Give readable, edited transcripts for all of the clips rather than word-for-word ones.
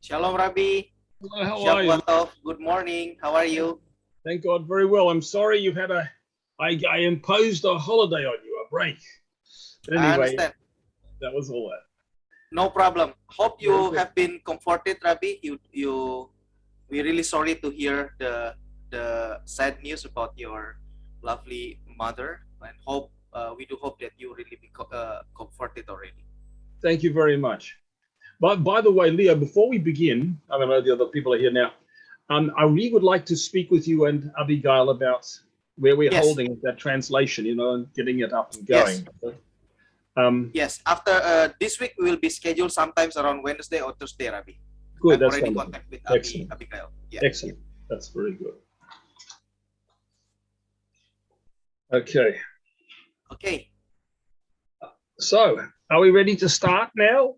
Shalom, Rabbi. Hello, how are you? Shavuot Good morning. How are you? Thank God, very well. I'm sorry you've had I imposed a holiday on you, a break. But I anyway, understand. that was all that. No problem. Hope Very you good. have been comforted, Rabbi. We're really sorry to hear the sad news about your lovely mother, and we do hope that you really be comforted already. Thank you very much. But by the way, Leo, before we begin, I don't know the other people are here now. I really would like to speak with you and Abigail about where we're Yes. holding that translation, and getting it up and going. Yes. After this week, we will be scheduled sometimes around Wednesday or Thursday, Rabbi. Good. I'm That's already in wonderful. contact with Excellent. Abigail. Yeah. Excellent. That's very good. Okay. Okay. So, are we ready to start now?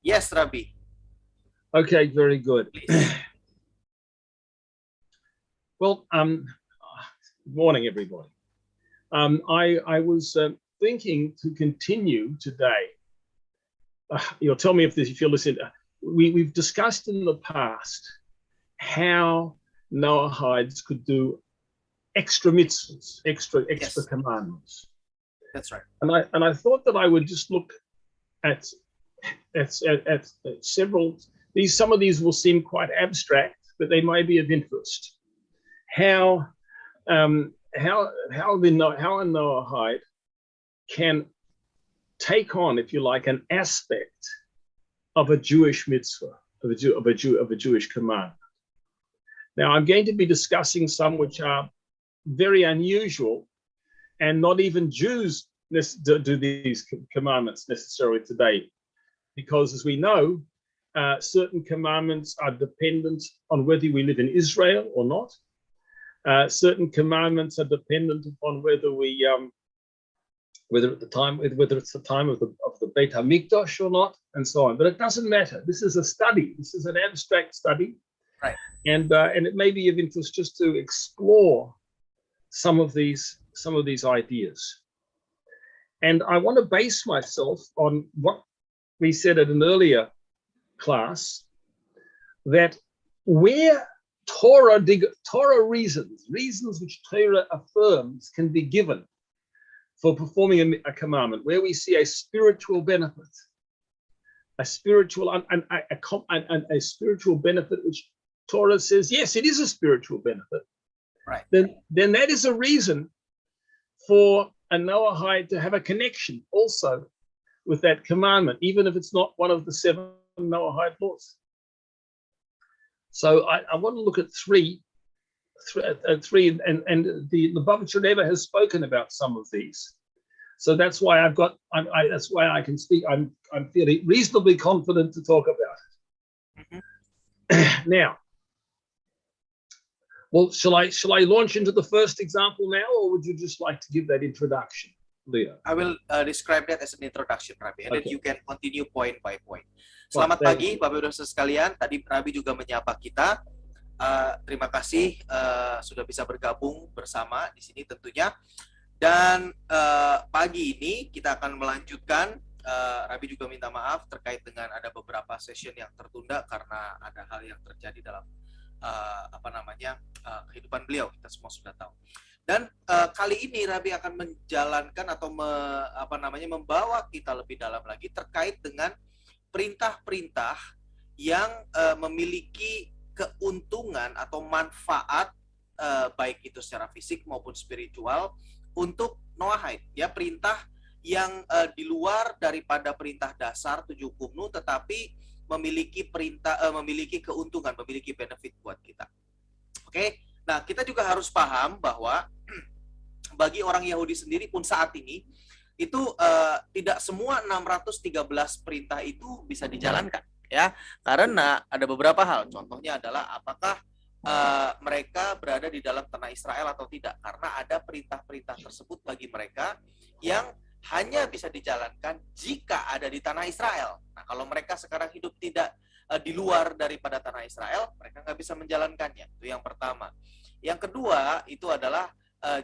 Yes, Rabbi. Okay, very good. Well, good morning, everybody. I was thinking to continue today. You'll tell me if you're listening. We've discussed in the past how Noahides could do extra mitzvahs, extra Yes. commandments. That's right. And I thought that I would just look at several. Some of these will seem quite abstract, but they may be of interest. How a Noahide can take on, if you like, an aspect of a Jewish mitzvah, of a Jewish command. Now, I'm going to be discussing some which are very unusual, and not even Jews do these commandments necessarily today, because as we know, certain commandments are dependent on whether we live in Israel or not. Certain commandments are dependent upon whether it's the time of the Beit HaMikdash or not, and so on. But it doesn't matter. This is a study. This is an abstract study, right? And it may be of interest just to explore some of these ideas. And I want to base myself on what we said at an earlier class, that where Torah reasons which Torah affirms can be given for performing a commandment, where we see a spiritual benefit, a spiritual benefit which Torah says, yes, it is a spiritual benefit. Right. Then that is a reason for a Noahide to have a connection also with that commandment, even if it's not one of the 7 Noahide laws. So I want to look at three, and the Lubavitcher Rebbe has spoken about some of these. So that's why that's why I can speak. I'm feeling reasonably confident to talk about it. Mm-hmm. Now, well, shall I launch into the first example now, or would you just like to give that introduction, Leo? I will describe that as an introduction, Rabbi, and Okay. then you can continue point by point. Selamat pagi, Bapak Ibu sekalian. Tadi Rabbi juga menyapa kita. Terima kasih sudah bisa bergabung bersama di sini tentunya. Dan pagi ini kita akan melanjutkan. Rabbi juga minta maaf terkait dengan ada beberapa session yang tertunda karena ada hal yang terjadi dalam kehidupan beliau. Kita semua sudah tahu. Dan kali ini Rabbi akan menjalankan atau membawa kita lebih dalam lagi terkait dengan perintah-perintah yang memiliki keuntungan atau manfaat baik itu secara fisik maupun spiritual untuk Noahide, ya, perintah yang di luar daripada perintah dasar 7 hukum, tetapi memiliki keuntungan, memiliki benefit buat kita. Oke. Nah, kita juga harus paham bahwa bagi orang Yahudi sendiri pun saat ini itu tidak semua 613 perintah itu bisa dijalankan, ya, karena ada beberapa hal. Contohnya adalah apakah mereka berada di dalam tanah Israel atau tidak, karena ada perintah-perintah tersebut bagi mereka yang hanya bisa dijalankan jika ada di tanah Israel. Nah, kalau mereka sekarang hidup tidak di luar daripada tanah Israel, mereka nggak bisa menjalankannya. Itu yang pertama. Yang kedua itu adalah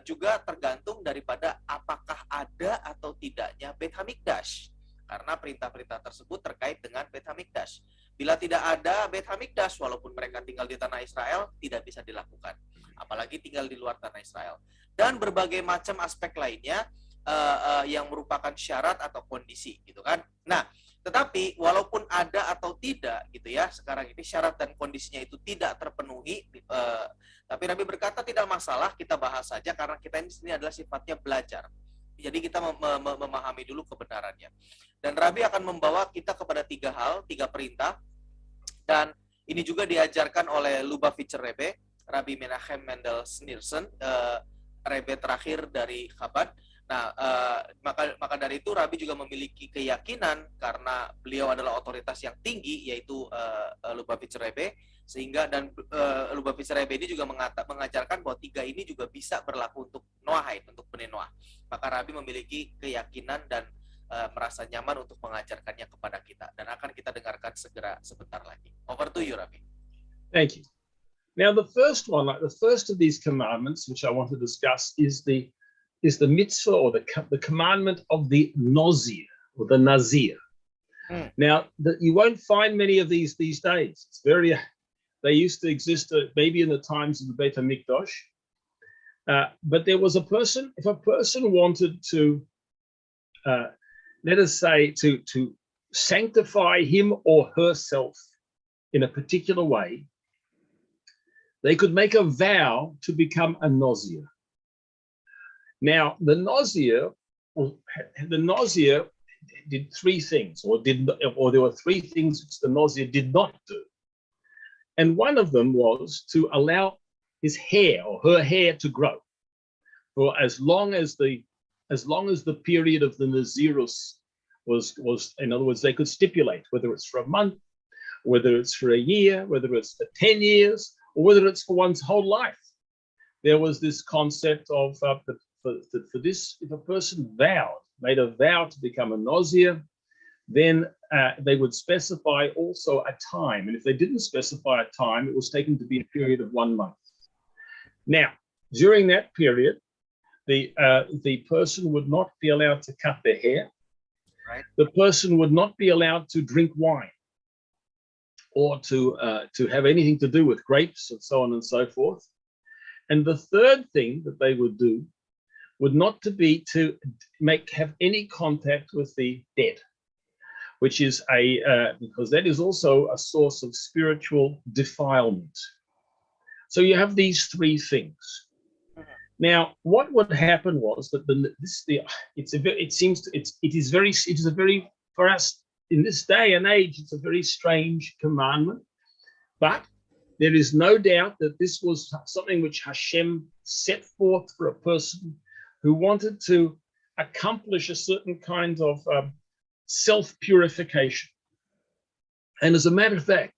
juga tergantung daripada apakah ada atau tidaknya Beit HaMikdash. karena perintah-perintah tersebut terkait dengan Beit Hamikdash. Bila tidak ada Beit Hamikdash, walaupun mereka tinggal di tanah Israel, tidak bisa dilakukan, apalagi tinggal di luar tanah Israel. Dan berbagai macam aspek lainnya yang merupakan syarat atau kondisi, gitu kan. Nah, tetapi walaupun ada atau tidak, gitu ya, sekarang ini syarat dan kondisinya itu tidak terpenuhi, tapi Nabi berkata tidak masalah, kita bahas saja karena kita ini adalah sifatnya belajar. Jadi kita memahami dulu kebenarannya. Dan Rabi akan membawa kita kepada 3 hal, 3 perintah. Dan ini juga diajarkan oleh Lubavitcher Rebbe, Rabbi Menachem Mendel Schneerson, Rebbe terakhir dari Chabad. Nah, maka dari itu Rabi juga memiliki keyakinan karena beliau adalah otoritas yang tinggi, yaitu Lubavitcher Rebbe, sehingga dan Lubavitcher Rebbe ini juga mengajarkan bahwa 3 ini juga bisa berlaku untuk Noahide, untuk Bnei Noah. Maka Rabi memiliki keyakinan dan merasa nyaman untuk mengajarkannya kepada kita, dan akan kita dengarkan segera sebentar lagi. Over to you, Rabi. Thank you. Now, the first one, like the first of these commandments, which I want to discuss, is the mitzvah or the commandment of the Nazir or the Nazir. Now, you won't find many of these days. It's very, they used to exist maybe in the times of the Beit HaMikdash, but there was a person. If a person wanted to, let us say, to sanctify him or herself in a particular way, they could make a vow to become a Nazir. Now, the Nazir did 3 things, or there were 3 things which the Nazir did not do. And one of them was to allow his hair or her hair to grow for as long as the period of the Nazirus was, in other words, they could stipulate whether it's for a month, whether it's for a year, whether it's for 10 years, or whether it's for one's whole life. There was this concept of for this, if a person made a vow to become a Nazir, then they would specify also a time. And if they didn't specify a time, it was taken to be a period of 1 month. Now, during that period, the person would not be allowed to cut their hair. Right. The person would not be allowed to drink wine or to have anything to do with grapes and so on and so forth. And the third thing that they would do would not to be to have any contact with the dead, which is because that is also a source of spiritual defilement. So you have these 3 things. Now, what would happen was that for us in this day and age, it's a very strange commandment, but there is no doubt that this was something which Hashem set forth for a person who wanted to accomplish a certain kind of self-purification. And as a matter of fact,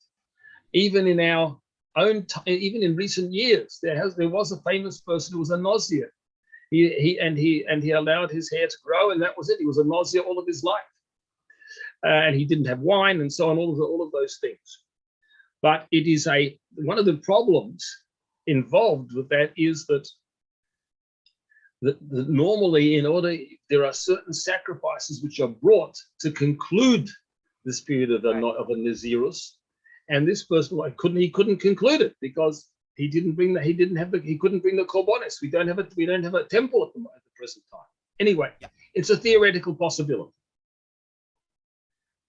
even in our own even in recent years, there was a famous person who was a Nazir. He allowed his hair to grow, and that was it. He was a Nazir all of his life, and he didn't have wine and so on. All of those things. But it is one of the problems involved with that is that normally, there are certain sacrifices which are brought to conclude this period of a Nazirus, and this person he couldn't conclude it because he couldn't bring the korbanos. We don't have a temple at the present time. Anyway, It's a theoretical possibility.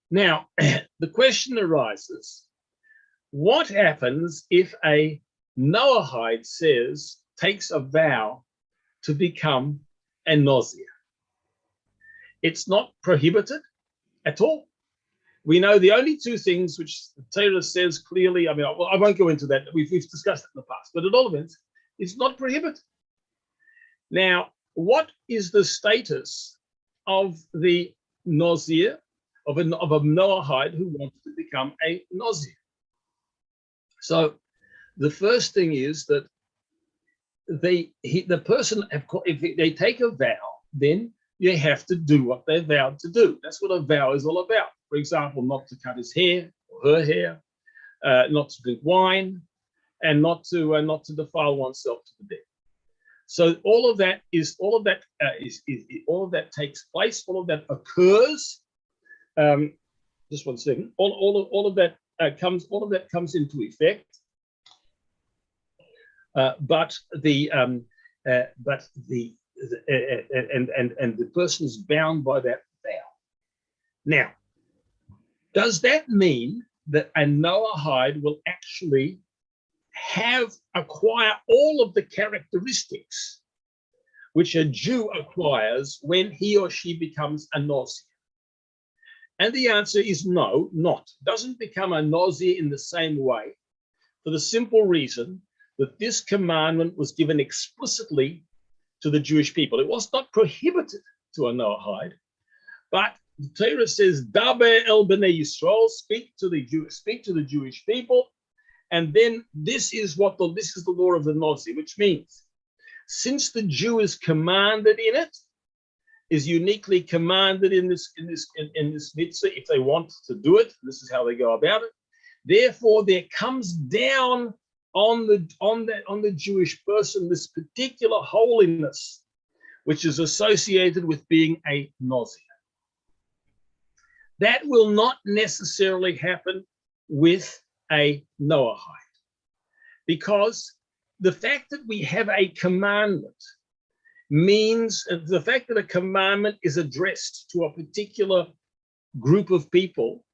Now, the question arises: what happens if a Noahide takes a vow to become a Nazir? It's not prohibited at all. We know the only 2 things which the Torah says clearly. I mean, I won't go into that. We've discussed it in the past, but at all events, it's not prohibited. Now, what is the status of the Nazir, of a Noahide who wants to become a Nazir? So, the first thing is that the person, if they take a vow, then you have to do what they vowed to do. That's what a vow is all about. For example, not to cut his hair or her hair, not to drink wine, and not to defile oneself to the dead. So all of that takes place. All of that occurs just one second. All of that comes into effect. But the person is bound by that vow. Now, does that mean that a Noahide will actually acquire all of the characteristics which a Jew acquires when he or she becomes a Nozi? And the answer is no, not. Doesn't become a Nozi in the same way, for the simple reason that this commandment was given explicitly to the Jewish people. It was not prohibited to a Noahide, but the Torah says, "Daber el bnei Yisrael," speak to the Jewish people, and then this is the law of the Nozi, which means since the Jew is commanded in it, is uniquely commanded in this mitzvah, if they want to do it, this is how they go about it. Therefore, there comes down on the Jewish person this particular holiness, which is associated with being a Nozi. That will not necessarily happen with a Noahide, because the fact that we have a commandment means the fact that a commandment is addressed to a particular group of people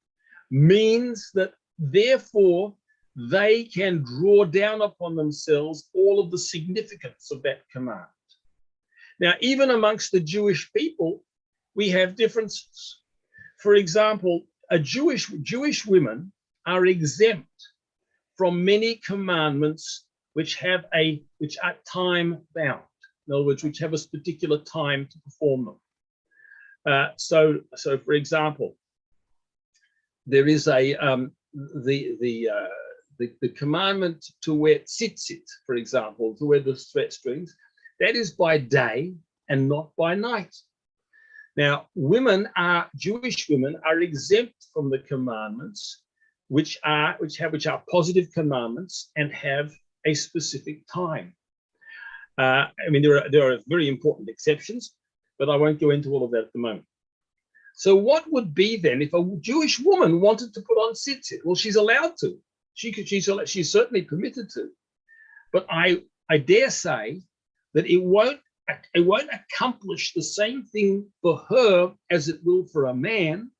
means that therefore they can draw down upon themselves all of the significance of that command. Now, even amongst the Jewish people, we have differences. For example, Jewish women are exempt from many commandments which are time bound. In other words, which have a particular time to perform them. So for example, there is the commandment to wear tzitzit, for example, to wear the sweat strings. That is by day and not by night. Now, Jewish women are exempt from the commandments which are positive commandments and have a specific time. I mean, there are very important exceptions, but I won't go into all of that at the moment. So what would be then if a Jewish woman wanted to put on tzitzit? Well, she's allowed to. She's certainly permitted to. But I dare say that it won't accomplish the same thing for her as it will for a man,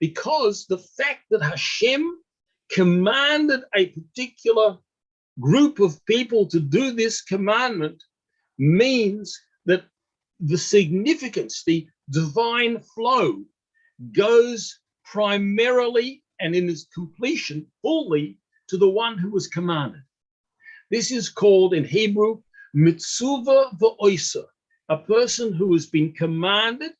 because the fact that Hashem commanded a particular group of people to do this commandment means that the significance, the divine flow, goes primarily and in its completion fully to the one who was commanded. This is called in Hebrew mitzvah v'oisa, a person who has been commanded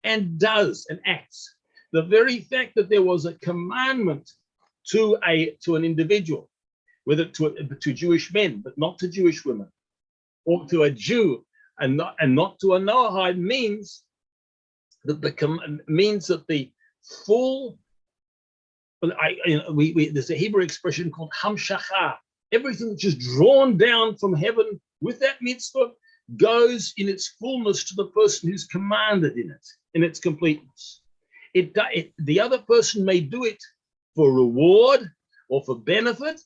and does and acts. The very fact that there was a commandment to an individual, whether to Jewish men, but not to Jewish women, or to a Jew and not to a Noahide, means that the full. There's a Hebrew expression called hamshacha. Everything which is drawn down from heaven with that mitzvah goes in its fullness to the person who's commanded in its completeness. The other person may do it for reward or for benefit,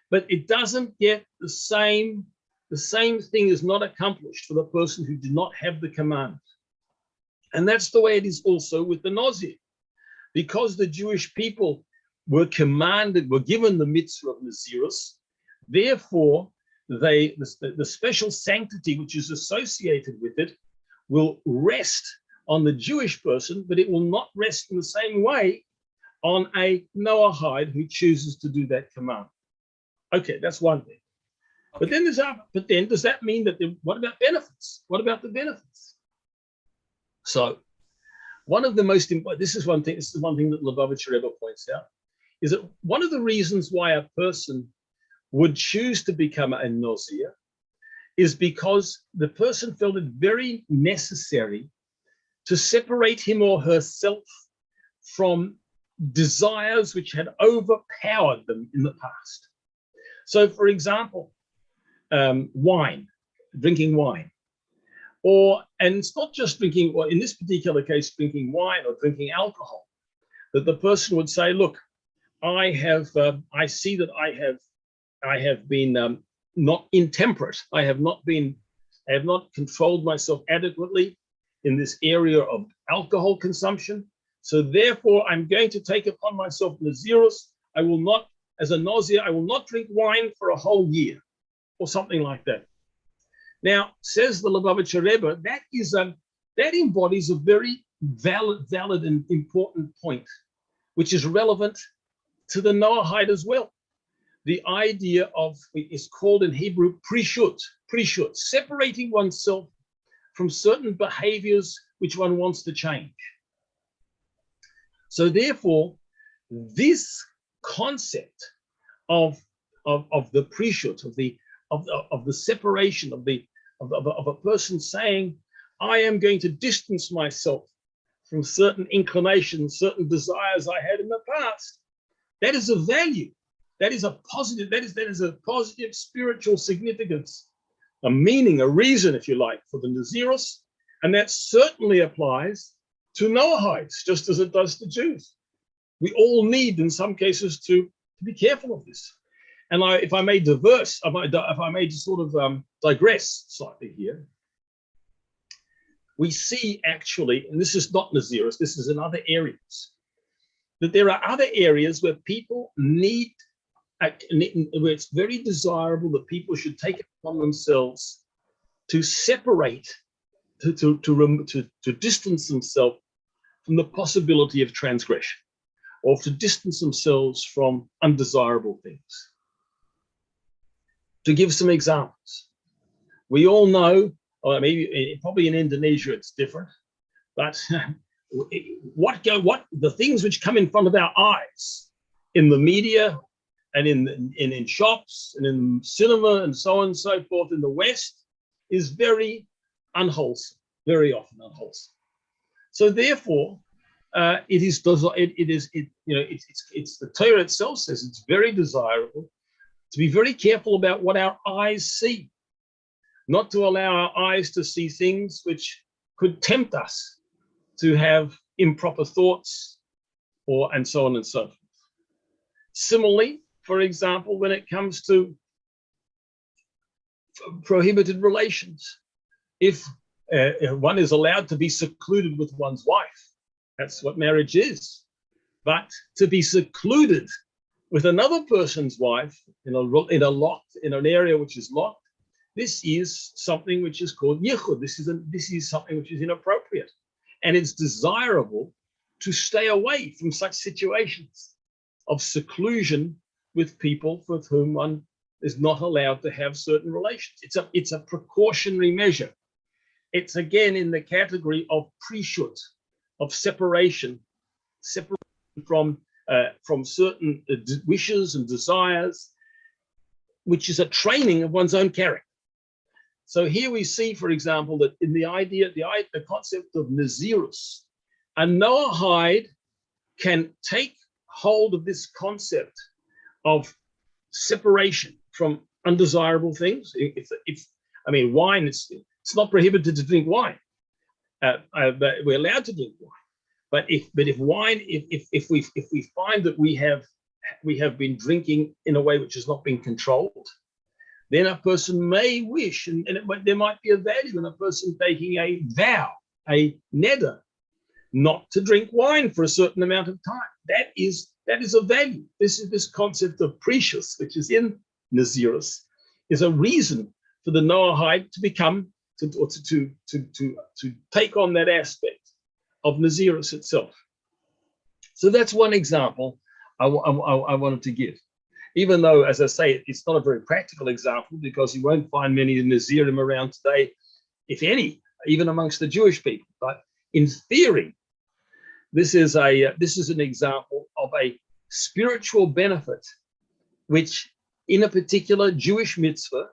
but it doesn't get the same thing is not accomplished for the person who did not have the command. And that's the way it is also with the Nazir. Because the Jewish people were given the mitzvah of Nazirus, therefore the special sanctity which is associated with it will rest on the Jewish person, but it will not rest in the same way on a Noahide who chooses to do that command. Okay, that's one thing. Okay. But then does that mean that what about benefits? What about the benefits? So one of the most important, this is one thing that Lubavitcher Rebbe points out, is that one of the reasons why a person would choose to become a Nozir is because the person felt it very necessary to separate him or herself from desires which had overpowered them in the past. So, for example, drinking wine. And it's not just drinking, well, in this particular case, drinking wine or drinking alcohol. that the person would say, look, I see that I have been not intemperate. I have not controlled myself adequately in this area of alcohol consumption. So therefore, I'm going to take upon myself Nazirus. I will not, as a Nazir, I will not drink wine for a whole year, or something like that. Now, says the Lubavitcher Rebbe, that embodies a very valid and important point, which is relevant to the Noahide as well. The idea of, it is called in Hebrew, prishut, separating oneself from certain behaviors which one wants to change. So therefore, this concept of the prishut, of the separation of a person saying, I am going to distance myself from certain inclinations, certain desires I had in the past, that is a value. That is a positive, that is a positive spiritual significance, a meaning, a reason, if you like, for the Nazirus. And that certainly applies to Noahides, just as it does to Jews. We all need, in some cases, to be careful of this. And if I may digress slightly here, we see actually, and this is not Nazirus, this is in other areas, that there are other areas where people need, where it's very desirable that people should take it upon themselves to separate, to distance themselves from the possibility of transgression, or to distance themselves from undesirable things. To give some examples, we all know, or maybe probably in Indonesia it's different, but the things which come in front of our eyes in the media and in shops and in cinema and so on and so forth in the West is very unwholesome, very often unwholesome. So therefore, it's the Torah itself says it's very desirable to be very careful about what our eyes see, not to allow our eyes to see things which could tempt us to have improper thoughts, and so on and so forth. Similarly, for example, when it comes to prohibited relations, if one is allowed to be secluded with one's wife, that's what marriage is. But to be secluded with another person's wife in an area which is locked, this is something which is called yichud. This is something which is inappropriate, and it's desirable to stay away from such situations of seclusion with people with whom one is not allowed to have certain relations. It's a precautionary measure. It's again in the category of prishut, of separation from certain wishes and desires, which is a training of one's own character. So here we see, for example, that in the concept of Nazirus, a Noahide can take hold of this concept of separation from undesirable things. Wine, it's not prohibited to drink wine. But we're allowed to drink wine. But if we find that we have been drinking in a way which has not been controlled, then a person may wish, and there might be a value in a person taking a vow, a neder, not to drink wine for a certain amount of time. That is a value. This concept of precious, which is in Nazirus, is a reason for the Noahide to take on that aspect of Nazirus itself. So that's one example I wanted to give. Even though, as I say, it's not a very practical example, because you won't find many Nazirim around today, if any, even amongst the Jewish people. But in theory, this is an example of a spiritual benefit, which in a particular Jewish mitzvah,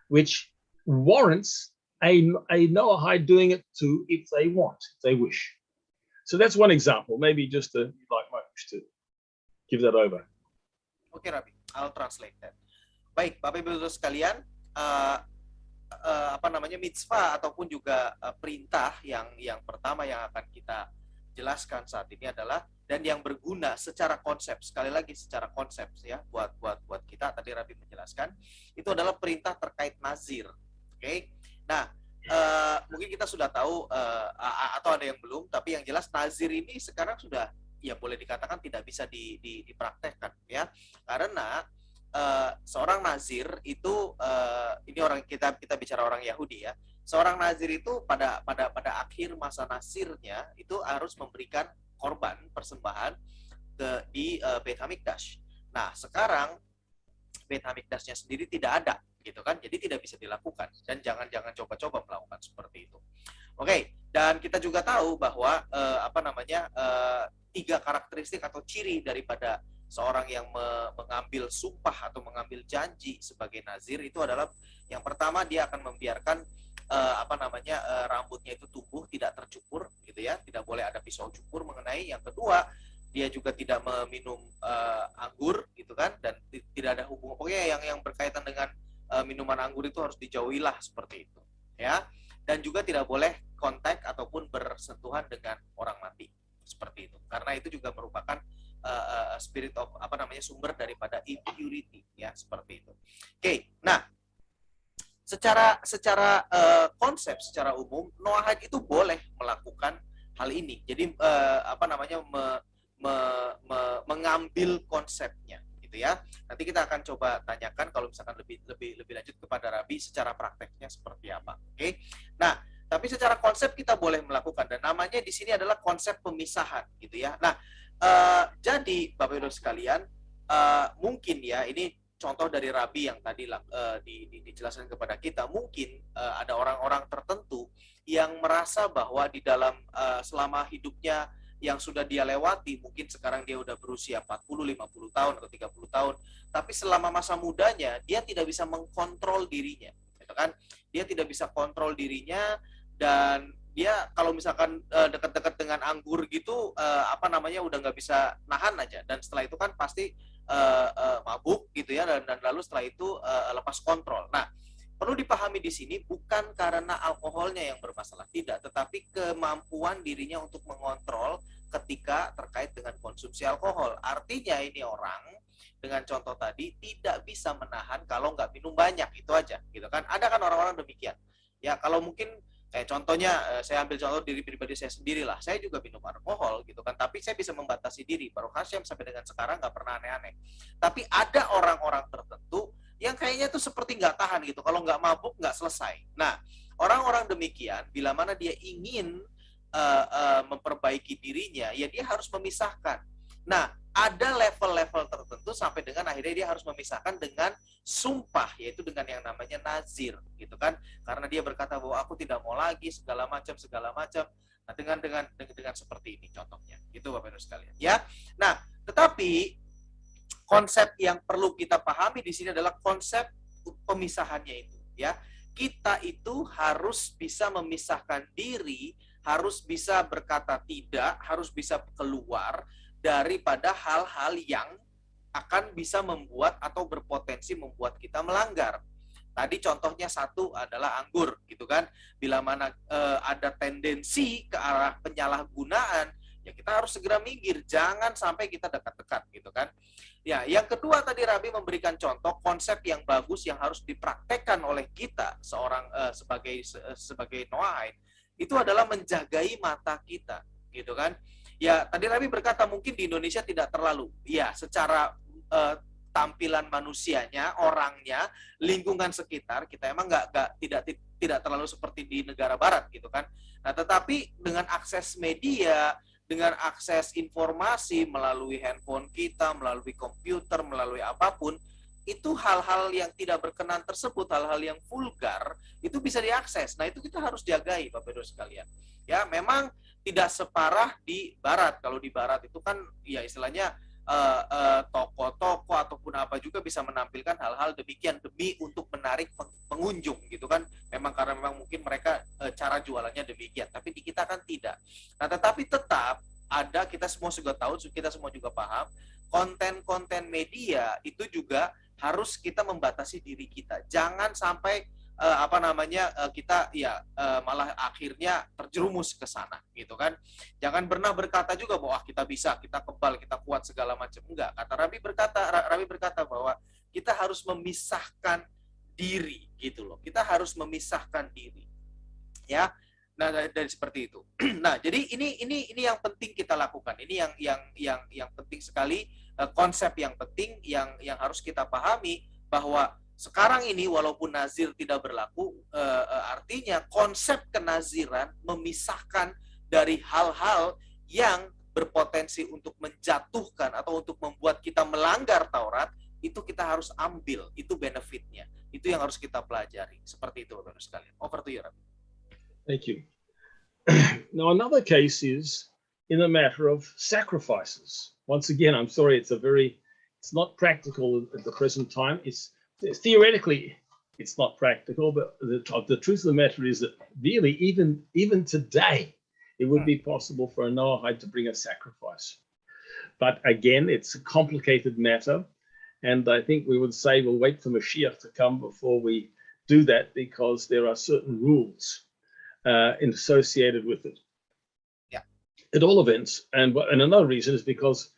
which warrants a Noahide doing it too, if they want, if they wish. So that's one example. Maybe just you'd like to give that over. Oke, Rabbi, I'll translate that. Baik, Bapak Ibu sekalian, mitzvah ataupun juga perintah yang pertama yang akan kita jelaskan saat ini adalah, dan yang berguna secara konsep, sekali lagi secara konsep ya, buat kita, tadi Rabi menjelaskan, itu adalah perintah terkait nazir. Oke. Nah, mungkin kita sudah tahu atau ada yang belum, tapi yang jelas nazir ini sekarang sudah, ya boleh dikatakan tidak bisa dipraktekkan ya, karena seorang nazir itu, ini orang, kita bicara orang Yahudi ya, seorang nazir itu pada akhir masa nazirnya itu harus memberikan korban persembahan di Beit Hamikdash. Nah, sekarang Beit Hamikdashnya sendiri tidak ada, gitu kan? Jadi tidak bisa dilakukan, dan jangan coba-coba melakukan seperti itu. Oke, dan kita juga tahu bahwa tiga karakteristik atau ciri daripada seorang yang mengambil sumpah atau mengambil janji sebagai nazir itu adalah, yang pertama, dia akan membiarkan rambutnya itu tumbuh tidak tercukur, gitu ya, tidak boleh ada pisau cukur mengenai. Yang kedua, dia juga tidak meminum anggur, gitu kan, dan tidak ada hubungan, pokoknya yang berkaitan dengan minuman anggur itu harus dijauhilah, seperti itu ya. Dan juga tidak boleh kontak ataupun bersentuhan dengan orang mati, seperti itu, karena itu juga merupakan spirit of sumber daripada impurity ya, seperti itu. Oke, nah, secara konsep, secara umum Noahide itu boleh melakukan hal ini. Jadi mengambil konsepnya, gitu ya. Nanti kita akan coba tanyakan kalau misalkan lebih lanjut kepada Rabi secara prakteknya seperti apa. Oke. Nah, tapi secara konsep kita boleh melakukan, dan namanya di sini adalah konsep pemisahan, gitu ya. Nah, jadi Bapak Ibu sekalian, mungkin ya, ini contoh dari Rabi yang tadi dijelaskan kepada kita. Mungkin ada orang-orang tertentu yang merasa bahwa di dalam selama hidupnya yang sudah dia lewati, mungkin sekarang dia udah berusia 40, 50 tahun atau 30 tahun, tapi selama masa mudanya dia tidak bisa mengkontrol dirinya, gitu kan? Dia tidak bisa kontrol dirinya, dan dia kalau misalkan dekat-dekat dengan anggur gitu, udah nggak bisa nahan aja, dan setelah itu kan pasti mabuk, gitu ya, dan lalu setelah itu lepas kontrol. Nah, perlu dipahami di sini bukan karena alkoholnya yang bermasalah, tidak, tetapi kemampuan dirinya untuk mengontrol ketika terkait dengan konsumsi alkohol. Artinya ini orang dengan contoh tadi tidak bisa menahan kalau nggak minum banyak, itu aja, gitu kan. Ada kan orang-orang demikian ya. Kalau mungkin kayak contohnya, saya ambil contoh diri pribadi saya sendiri lah. Saya juga minum alkohol, gitu kan, tapi saya bisa membatasi diri. Baruch Hashem sampai dengan sekarang nggak pernah aneh-aneh. Tapi ada orang-orang tertentu yang kayaknya tuh seperti nggak tahan, gitu. Kalau nggak mabuk nggak selesai. Nah, orang-orang demikian bila mana dia ingin memperbaiki dirinya, ya dia harus memisahkan. Nah, ada level-level tertentu sampai dengan akhirnya dia harus memisahkan dengan sumpah, yaitu dengan yang namanya nazir, gitu kan, karena dia berkata bahwa aku tidak mau lagi segala macam. Nah, dengan seperti ini contohnya, gitu Bapak Ibu sekalian ya. Nah, tetapi konsep yang perlu kita pahami di sini adalah konsep pemisahannya itu ya. Kita itu harus bisa memisahkan diri, harus bisa berkata tidak, harus bisa keluar daripada hal-hal yang akan bisa membuat atau berpotensi membuat kita melanggar. Tadi contohnya satu adalah anggur, gitu kan. Bila mana ada tendensi ke arah penyalahgunaan, ya kita harus segera minggir, jangan sampai kita dekat-dekat, gitu kan. Ya, yang kedua tadi Rabi memberikan contoh konsep yang bagus yang harus dipraktekkan oleh kita seorang sebagai Noahide, itu adalah menjagai mata kita, gitu kan. Ya, tadi Rabi berkata mungkin di Indonesia tidak terlalu, ya, secara tampilan manusianya, orangnya, lingkungan sekitar kita emang tidak terlalu seperti di negara barat, gitu kan. Nah, tetapi dengan akses media, dengan akses informasi melalui handphone kita, melalui komputer, melalui apapun, itu hal-hal yang tidak berkenan tersebut, hal-hal yang vulgar, itu bisa diakses. Nah, itu kita harus jagai, Bapak Ibu sekalian. Ya, memang tidak separah di barat. Kalau di barat itu kan, ya istilahnya toko-toko ataupun apa juga bisa menampilkan hal-hal demikian demi untuk menarik pengunjung, gitu kan. Memang karena memang mungkin mereka cara jualannya demikian. Tapi di kita kan tidak. Nah, tetapi tetap ada, kita semua juga tahu, kita semua juga paham, konten-konten media itu juga harus kita membatasi diri kita. Jangan sampai kita ya malah akhirnya terjerumus ke sana gitu kan. Jangan pernah berkata juga bahwa kita bisa, kita kebal, kita kuat segala macam. Enggak. Kata Rabi berkata bahwa kita harus memisahkan diri gitu loh. Kita harus memisahkan diri. Ya. Nah, dari seperti itu. Nah, jadi ini yang penting kita lakukan. Ini yang penting sekali, konsep yang penting yang harus kita pahami bahwa sekarang ini walaupun nazir tidak berlaku, artinya konsep kenaziran memisahkan dari hal-hal yang berpotensi untuk menjatuhkan atau untuk membuat kita melanggar Taurat. Itu kita harus ambil, itu benefitnya. Itu yang harus kita pelajari. Seperti itu, Bapak-Ibu sekalian. Over to you, Rabbi. Thank you. Now, another case is in the matter of sacrifices. Once again, I'm sorry, it's not practical at the present time. It's theoretically, it's not practical, but the truth of the matter is that really, even today, it would be possible for a Noahide to bring a sacrifice. But again, it's a complicated matter. And I think we would say we'll wait for Mashiach to come before we do that, because there are certain rules associated with it. Yeah. At all events, and another reason is because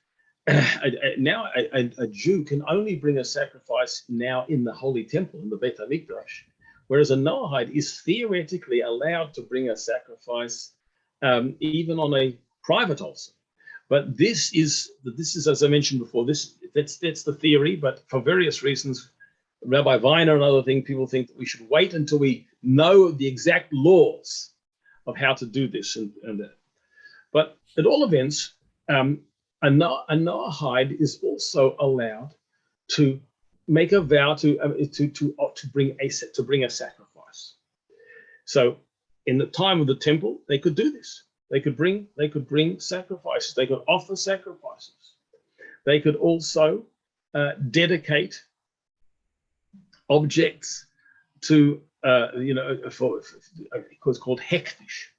now a Jew can only bring a sacrifice now in the Holy Temple, in the Beit HaMikdash, whereas a Noahide is theoretically allowed to bring a sacrifice even on a private altar. But this is, as I mentioned before, that's the theory, but for various reasons, Rabbi Weiner and other things, people think that we should wait until we know the exact laws of how to do this and that. But at all events, a Noahide is also allowed to make a vow to bring a sacrifice. So, in the time of the temple, they could do this. They could bring sacrifices. They could offer sacrifices. They could also dedicate objects to for what's called hektish.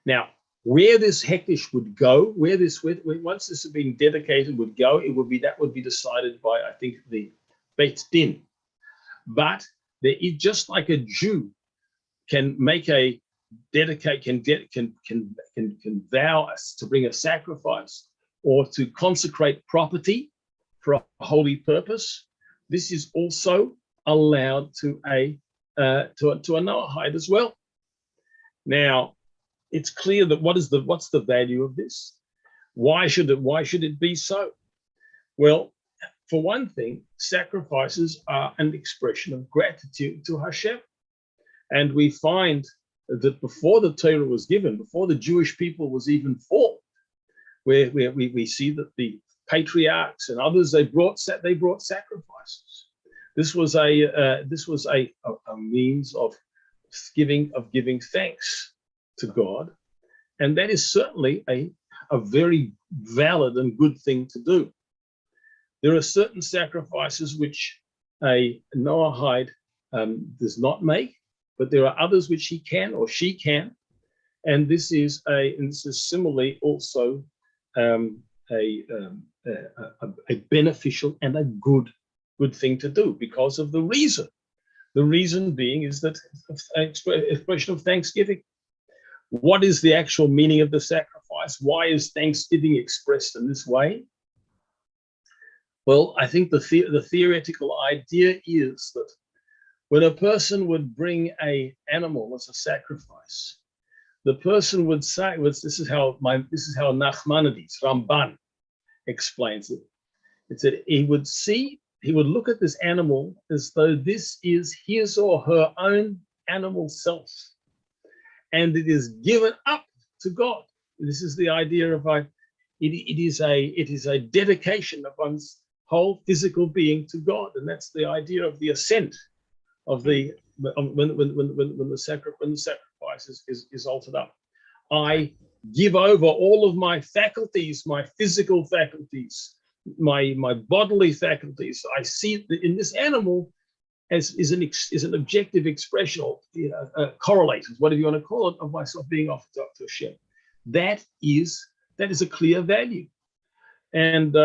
Now, where this hektish would go, once this had been dedicated would go, that would be decided by, I think, the Beit Din. But there is, just like a Jew can make a dedicate, can vow to bring a sacrifice or to consecrate property for a holy purpose, this is also allowed to a Noahide as well. Now, it's clear that what's the value of this? Why should it be so? Well, for one thing, sacrifices are an expression of gratitude to Hashem, and we find that before the Torah was given, before the Jewish people was even formed, where we see that the patriarchs and others they brought sacrifices. This was a means of giving thanks to God, and that is certainly a very valid and good thing to do. There are certain sacrifices which a Noahide does not make, but there are others which he can or she can, and this is similarly also a beneficial and a good thing to do because of the reason. The reason being is that expression of thanksgiving. What is the actual meaning of the sacrifice? Why is thanksgiving expressed in this way? Well, I think the theoretical idea is that when a person would bring an animal as a sacrifice, the person would say, this is how Nachmanides, Ramban, explains it. It said he would look at this animal as though this is his or her own animal self, and it is given up to God. This is the idea of it is a dedication of one's whole physical being to God, and that's the idea of the ascent of when the sacrifice is altered up. I give over all of my faculties, my physical faculties, my bodily faculties. I see that in this animal as is an objective expression, or correlated, whatever you want to call it, of myself being offered up to Hashem. That is a clear value, and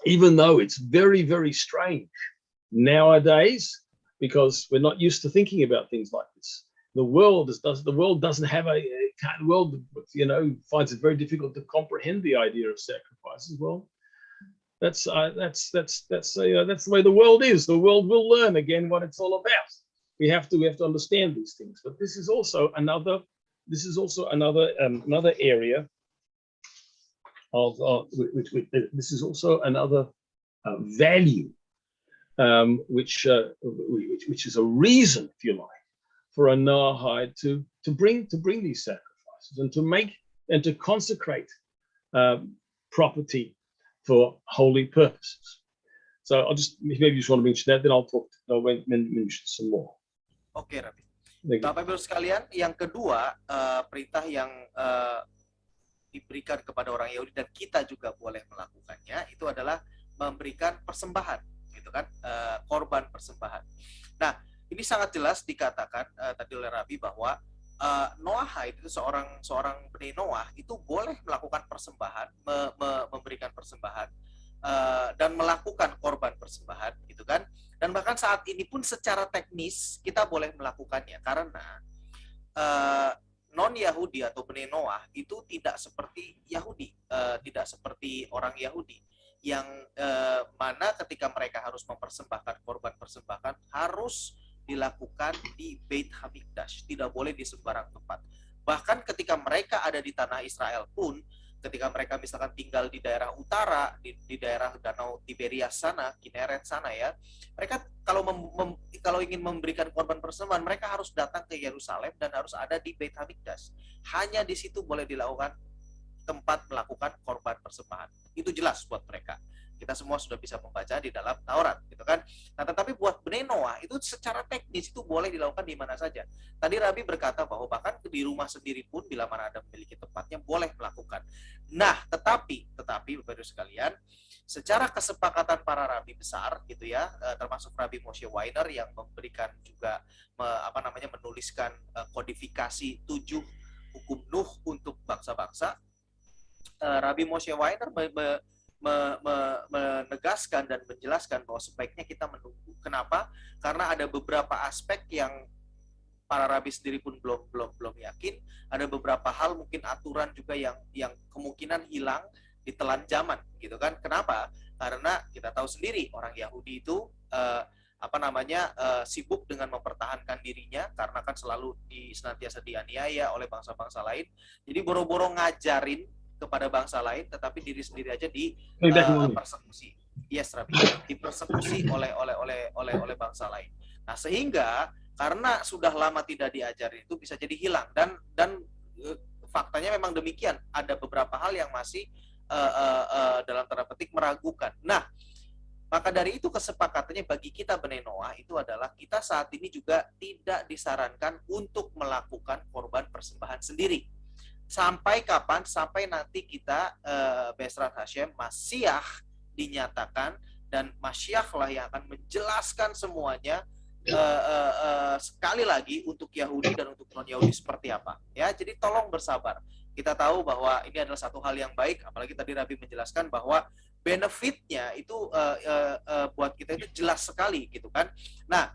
even though it's very, very strange nowadays, because we're not used to thinking about things like this. The world doesn't have the world, finds it very difficult to comprehend the idea of sacrifices. Well, that's the way the world is. The world will learn again what it's all about. We have to understand these things. But this is also another area of this is also another value, which is a reason, if you like, for a Noahide to bring these sacrifices and to consecrate property for holy purposes. So I'll maybe just want to mention that, then I'll mention some more. Oke, Rabbi. Bapak Ibu sekalian, yang kedua perintah yang diberikan kepada orang Yahudi dan kita juga boleh melakukannya itu adalah memberikan persembahan, gitu kan, korban persembahan. Nah, ini sangat jelas dikatakan tadi oleh Rabbi bahwa Noahide itu seorang Bnei Noah itu boleh melakukan persembahan, memberikan persembahan dan melakukan korban persembahan, gitu kan. Dan bahkan saat ini pun secara teknis kita boleh melakukannya karena non-Yahudi atau Bnei Noah itu tidak seperti Yahudi, tidak seperti orang Yahudi yang mana ketika mereka harus mempersembahkan korban persembahan harus dilakukan di Beit Hamikdash, tidak boleh di sembarang tempat. Bahkan ketika mereka ada di tanah Israel pun, ketika mereka misalkan tinggal di daerah utara, di daerah Danau Tiberias sana, Kineret sana ya, mereka kalau ingin memberikan korban persembahan, mereka harus datang ke Yerusalem dan harus ada di Beit Hamikdash. Hanya di situ boleh dilakukan tempat melakukan korban persembahan. Itu jelas buat mereka. Kita semua sudah bisa membaca di dalam Taurat, gitu kan. Nah, tetapi buat Bnei Noah itu secara teknis itu boleh dilakukan di mana saja. Tadi Rabbi berkata bahwa bahkan di rumah sendiri pun bila mana ada memiliki tempatnya boleh melakukan. Nah, tetapi Bapak-Ibu sekalian, secara kesepakatan para rabi besar, gitu ya, termasuk Rabbi Moshe Weiner yang memberikan juga menuliskan kodifikasi 7 hukum Nuh untuk bangsa-bangsa. Rabbi Moshe Weiner menegaskan dan menjelaskan bahwa sebaiknya kita menunggu. Kenapa? Karena ada beberapa aspek yang para rabi sendiri pun belum yakin. Ada beberapa hal mungkin aturan juga yang kemungkinan hilang ditelan zaman, gitu kan? Kenapa? Karena kita tahu sendiri orang Yahudi itu sibuk dengan mempertahankan dirinya karena kan selalu senantiasa dianiaya oleh bangsa-bangsa lain. Jadi boro-boro ngajarin kepada bangsa lain, tetapi diri sendiri aja persekusi. Yes, Rabbi, dipersekusi oleh bangsa lain. Nah, sehingga karena sudah lama tidak diajari itu bisa jadi hilang dan faktanya memang demikian. Ada beberapa hal yang masih dalam tanda petik meragukan. Nah, maka dari itu kesepakatannya bagi kita Bnei Noah itu adalah kita saat ini juga tidak disarankan untuk melakukan korban persembahan sendiri. Sampai kapan? Sampai nanti kita Besrat Hashem Masyiah dinyatakan dan Masyiah lah yang akan menjelaskan semuanya sekali lagi untuk Yahudi dan untuk non-Yahudi seperti apa. Ya, jadi tolong bersabar. Kita tahu bahwa ini adalah satu hal yang baik, apalagi tadi Rabbi menjelaskan bahwa benefitnya itu buat kita itu jelas sekali, gitu kan. Nah,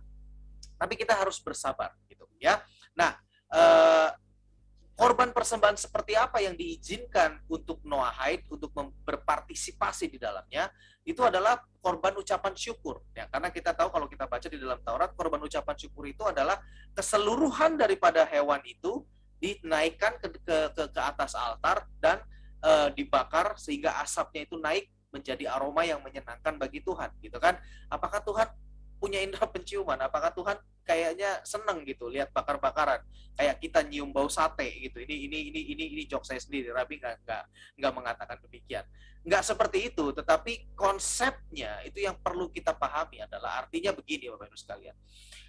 tapi kita harus bersabar, gitu ya. Nah, korban persembahan seperti apa yang diizinkan untuk Noahide untuk berpartisipasi di dalamnya itu adalah korban ucapan syukur ya, karena kita tahu kalau kita baca di dalam Taurat korban ucapan syukur itu adalah keseluruhan daripada hewan itu dinaikkan ke atas altar dan dibakar sehingga asapnya itu naik menjadi aroma yang menyenangkan bagi Tuhan, gitu kan. Apakah Tuhan punya indera penciuman? Apakah Tuhan kayaknya seneng gitu lihat bakar-bakaran kayak kita nyium bau sate gitu? Ini jok saya sendiri. Rabbi nggak mengatakan demikian. Nggak seperti itu, tetapi konsepnya itu yang perlu kita pahami adalah artinya begini, Bapak Ibu sekalian.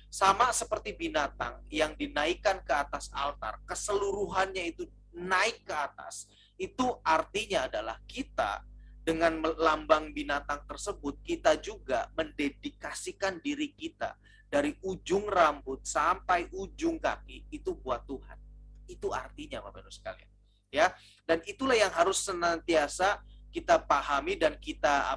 Sama seperti binatang yang dinaikkan ke atas altar, keseluruhannya itu naik ke atas. Itu artinya adalah kita dengan lambang binatang tersebut, kita juga mendedikasikan diri kita dari ujung rambut sampai ujung kaki itu buat Tuhan. Itu artinya, Bapak Ibu sekalian. Ya, dan itulah yang harus senantiasa kita pahami dan kita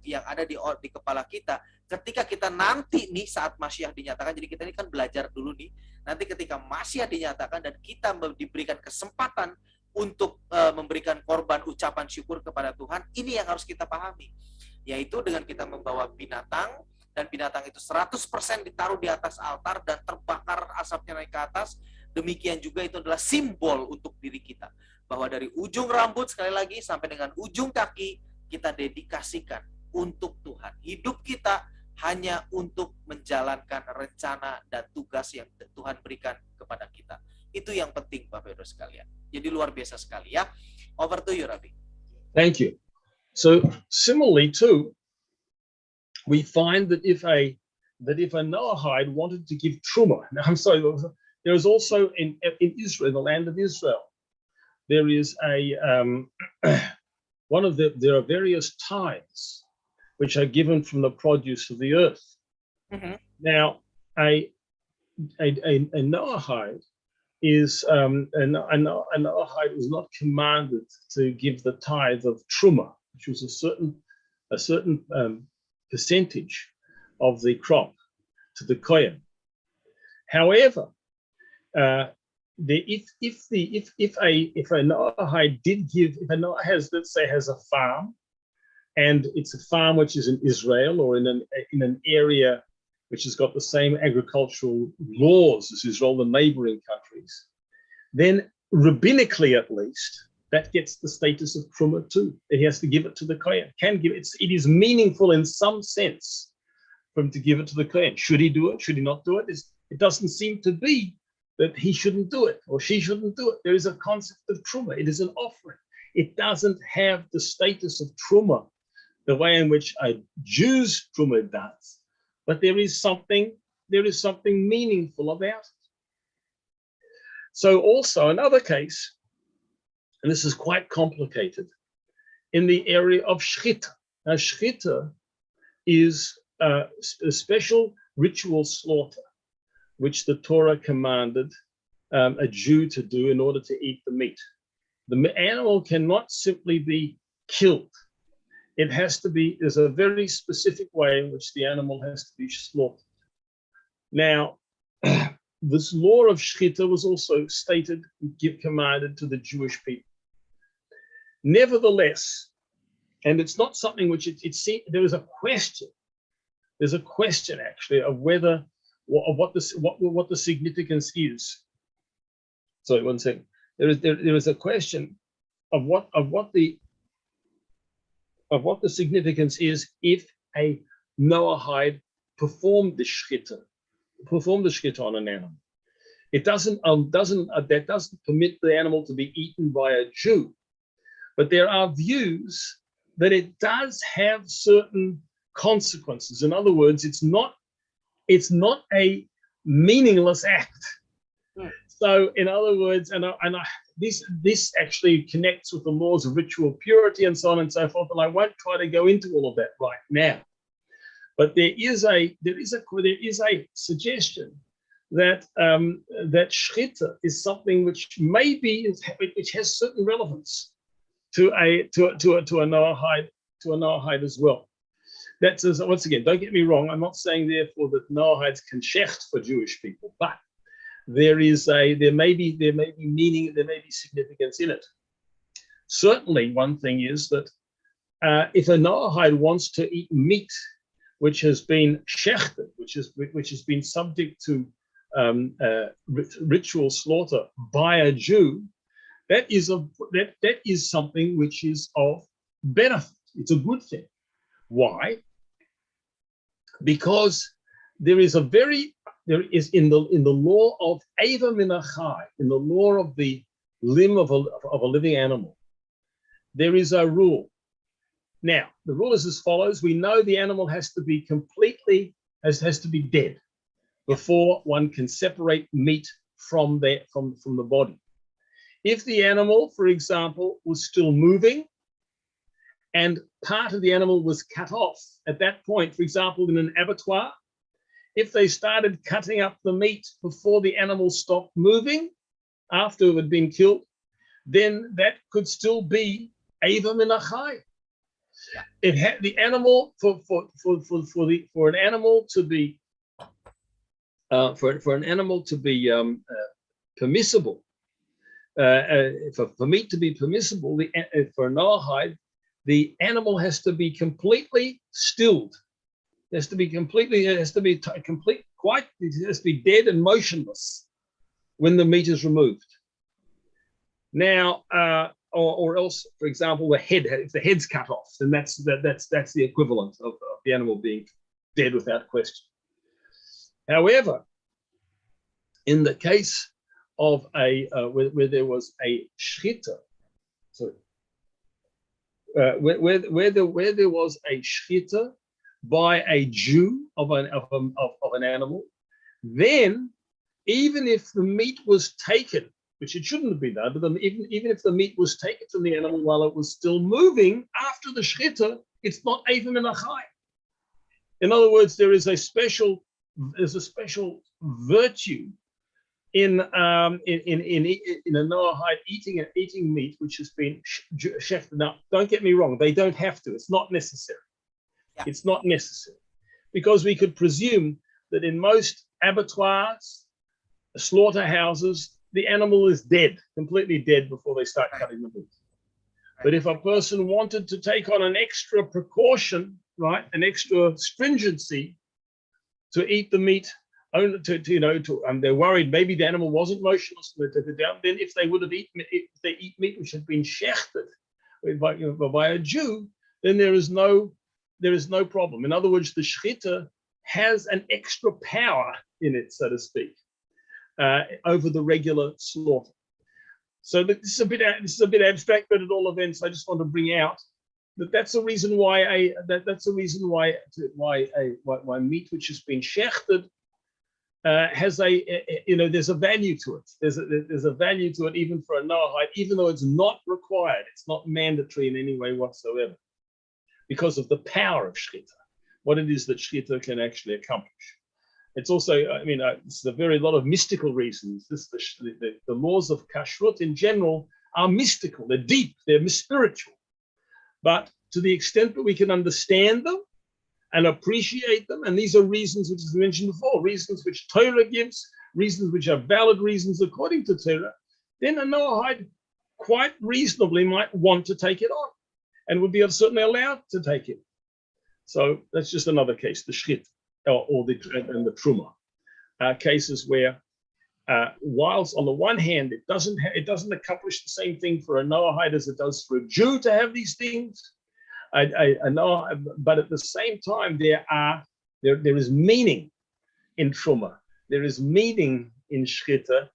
yang ada di kepala kita ketika kita nanti nih saat Masyiah dinyatakan, jadi kita ini kan belajar dulu nih, nanti ketika Masyiah dinyatakan dan kita diberikan kesempatan untuk memberikan korban ucapan syukur kepada Tuhan, ini yang harus kita pahami, yaitu dengan kita membawa binatang, dan binatang itu 100% ditaruh di atas altar dan terbakar asapnya naik ke atas. Demikian juga itu adalah simbol untuk diri kita, bahwa dari ujung rambut sekali lagi sampai dengan ujung kaki kita dedikasikan untuk Tuhan. Hidup kita hanya untuk menjalankan rencana dan tugas yang Tuhan berikan kepada kita. Itu yang penting, Bapak Ibu sekalian. Jadi luar biasa sekali ya. Over to you, Rabbi. Thank you. So similarly too, we find that if a Noahide wanted to give truma, now I'm sorry, there is also in Israel, the land of Israel, there is a there are various tithes which are given from the produce of the earth. Mm-hmm. Now, a Noahide is a Noahide is not commanded to give the tithe of truma, which was a certain percentage of the crop, to the Cowen. However, if a Noahide did give, if a Noah has, let's say, has a farm, and it's a farm which is in Israel or in an area which has got the same agricultural laws as Israel, the neighboring countries, then rabbinically at least, that gets the status of truma too. He has to give it to the Kohen. It is meaningful in some sense for him to give it to the Kohen. Should he do it? Should he not do it? It doesn't seem to be that he shouldn't do it or she shouldn't do it. There is a concept of truma. It is an offering. It doesn't have the status of truma the way in which a Jew's truma does, but there is something meaningful about it. So also another case, and this is quite complicated, in the area of shchita. Now shchita is a special ritual slaughter which the Torah commanded a Jew to do in order to eat the meat. The animal cannot simply be killed. It has to be, there's a very specific way in which the animal has to be slaughtered. Now, this law of shchita was also stated, commanded to the Jewish people. Nevertheless, and it's not something which there is a question. There's a question actually of whether what the significance is. Sorry, one second. There is a question of what the significance is if a Noahide performed the shchita on an animal. It doesn't that doesn't permit the animal to be eaten by a Jew, but there are views that it does have certain consequences. In other words, it's not a meaningless act. Hmm. So, in other words, this actually connects with the laws of ritual purity and so on and so forth. And I won't try to go into all of that right now. But there is a suggestion that that shchita is something which which has certain relevance to a Noahide as well. That says, once again, don't get me wrong. I'm not saying therefore that Noahides can shecht for Jewish people, but there may be meaning, there may be significance in it. Certainly, one thing is that if a Noahide wants to eat meat which has been shechted, which has been subject to ritual slaughter by a Jew, that is something which is of benefit. It's a good thing. Why? Because there is in the law of Eva Minachai, in the law of the limb of a living animal, there is a rule. Now, the rule is as follows. We know the animal has to be has to be dead before one can separate meat from the body. If the animal, for example, was still moving and part of the animal was cut off at that point, for example, in an abattoir, if they started cutting up the meat before the animal stopped moving, after it had been killed, then that could still be Eva Minachai. Ya. The animal for an animal to be for an animal to be permissible, for meat to be permissible, for a Noahide, the animal has to be completely stilled. It has to be dead and motionless when the meat is removed. Now, or else, for example, if the head's cut off, then that's the equivalent of the animal being dead without question. However, in the case of where there was a shchita, where there was a shchita by a Jew of an animal, then even if the meat was taken, which it shouldn't have been done, but even if the meat was taken from the animal while it was still moving after the shchita, it's not Eva min achai. In other words, there's a special virtue in a Noahide eating meat which has been shechted. Now, don't get me wrong; they don't have to. It's not necessary. Yeah. It's not necessary, because we could presume that in most abattoirs, slaughterhouses, the animal is dead, completely dead before they start cutting the meat. But if a person wanted to take on an extra precaution, right, an extra stringency to eat the meat, only and they're worried maybe the animal wasn't motionless, and they took it down. Then if they eat meat which had been shechted by a Jew, then there is no problem. In other words, the shechita has an extra power in it, so to speak, over the regular slaughter. So this is a bit abstract, but at all events, I just want to bring out that that's a reason why meat which has been shechted has there's a value to it. There's a value to it even for a Noahide, even though it's not required. It's not mandatory in any way whatsoever, because of the power of shechita, what it is that shechita can actually accomplish. It's also, it's a very lot of mystical reasons. The laws of kashrut in general are mystical. They're deep. They're spiritual. But to the extent that we can understand them and appreciate them, and these are reasons which, as I mentioned before, reasons which Torah gives, reasons which are valid reasons according to Torah, then a Noahide quite reasonably might want to take it on and would be certainly allowed to take it. So that's just another case, the shchit. Or the truma, cases where, whilst on the one hand it doesn't accomplish the same thing for a Noahide as it does for a Jew to have these things, but at the same time there is meaning in truma, there is meaning in shchita,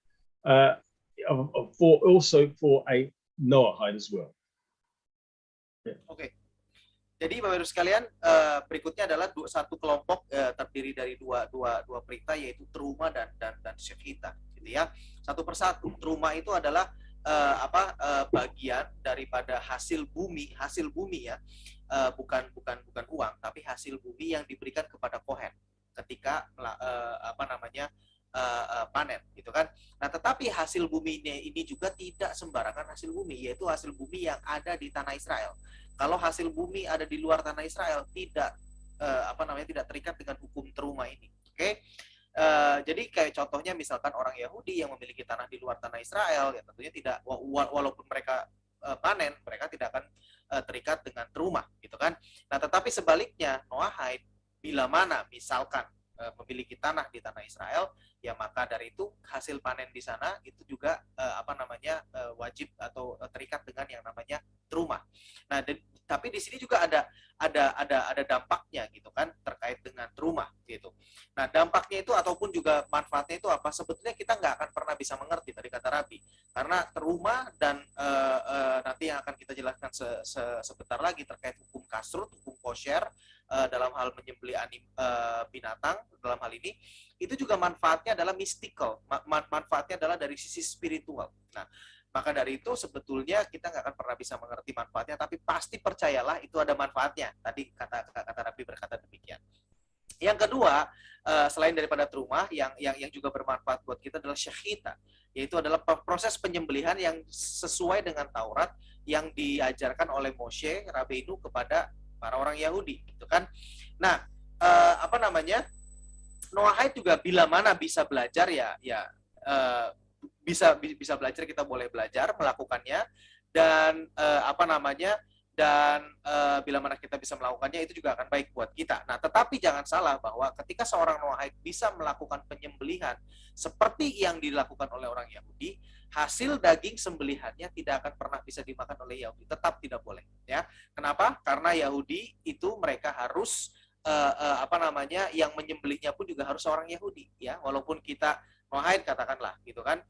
for a Noahide as well. Yeah. Okay. Jadi Bapak Ibu sekalian, berikutnya adalah satu kelompok terdiri dari dua perintah, yaitu teruma dan shechita, gitu ya. Satu persatu. Teruma itu adalah bagian daripada hasil bumi ya, bukan uang, tapi hasil bumi yang diberikan kepada Cowen ketika panen, gitu kan. Nah, tetapi hasil bumi ini juga tidak sembarangan hasil bumi, yaitu hasil bumi yang ada di tanah Israel. Kalau hasil bumi ada di luar tanah Israel, tidak tidak terikat dengan hukum teruma ini. Oke? Jadi kayak contohnya misalkan orang Yahudi yang memiliki tanah di luar tanah Israel, ya tentunya tidak, walaupun mereka panen, mereka tidak akan terikat dengan teruma, gitu kan. Nah, tetapi sebaliknya, Noahide bila mana misalkan memiliki tanah di tanah Israel, ya maka dari itu hasil panen di sana itu juga wajib atau terikat dengan yang namanya teruma. Nah, tapi di sini juga ada dampaknya, gitu kan, terkait dengan teruma, gitu. Nah, dampaknya itu ataupun juga manfaatnya itu apa? Sebetulnya kita nggak akan pernah bisa mengerti, tadi kata Rabi, karena teruma dan nanti yang akan kita jelaskan sebentar lagi terkait hukum kasrut, hukum kosher dalam hal menyembelih binatang dalam hal ini, itu juga manfaatnya adalah mystical, manfaatnya adalah dari sisi spiritual. Nah, maka dari itu sebetulnya kita nggak akan pernah bisa mengerti manfaatnya, tapi pasti percayalah itu ada manfaatnya. Tadi kata Rabi berkata demikian. Yang kedua, selain daripada teruma, yang juga bermanfaat buat kita adalah shechita, yaitu adalah proses penyembelihan yang sesuai dengan Taurat, yang diajarkan oleh Moshe Rabbeinu kepada para orang Yahudi, gitu kan. Nah, apa namanya, Noahide juga bila mana bisa belajar bisa belajar, kita boleh belajar melakukannya, dan apa namanya, dan bila mana kita bisa melakukannya itu juga akan baik buat kita. Nah, tetapi jangan salah bahwa ketika seorang Noahide bisa melakukan penyembelihan seperti yang dilakukan oleh orang Yahudi, hasil daging sembelihannya tidak akan pernah bisa dimakan oleh Yahudi, tetap tidak boleh, ya. Kenapa? Karena Yahudi itu mereka harus apa namanya, yang menyembelihnya pun juga harus orang Yahudi, ya. Walaupun kita Noahide katakanlah gitu kan,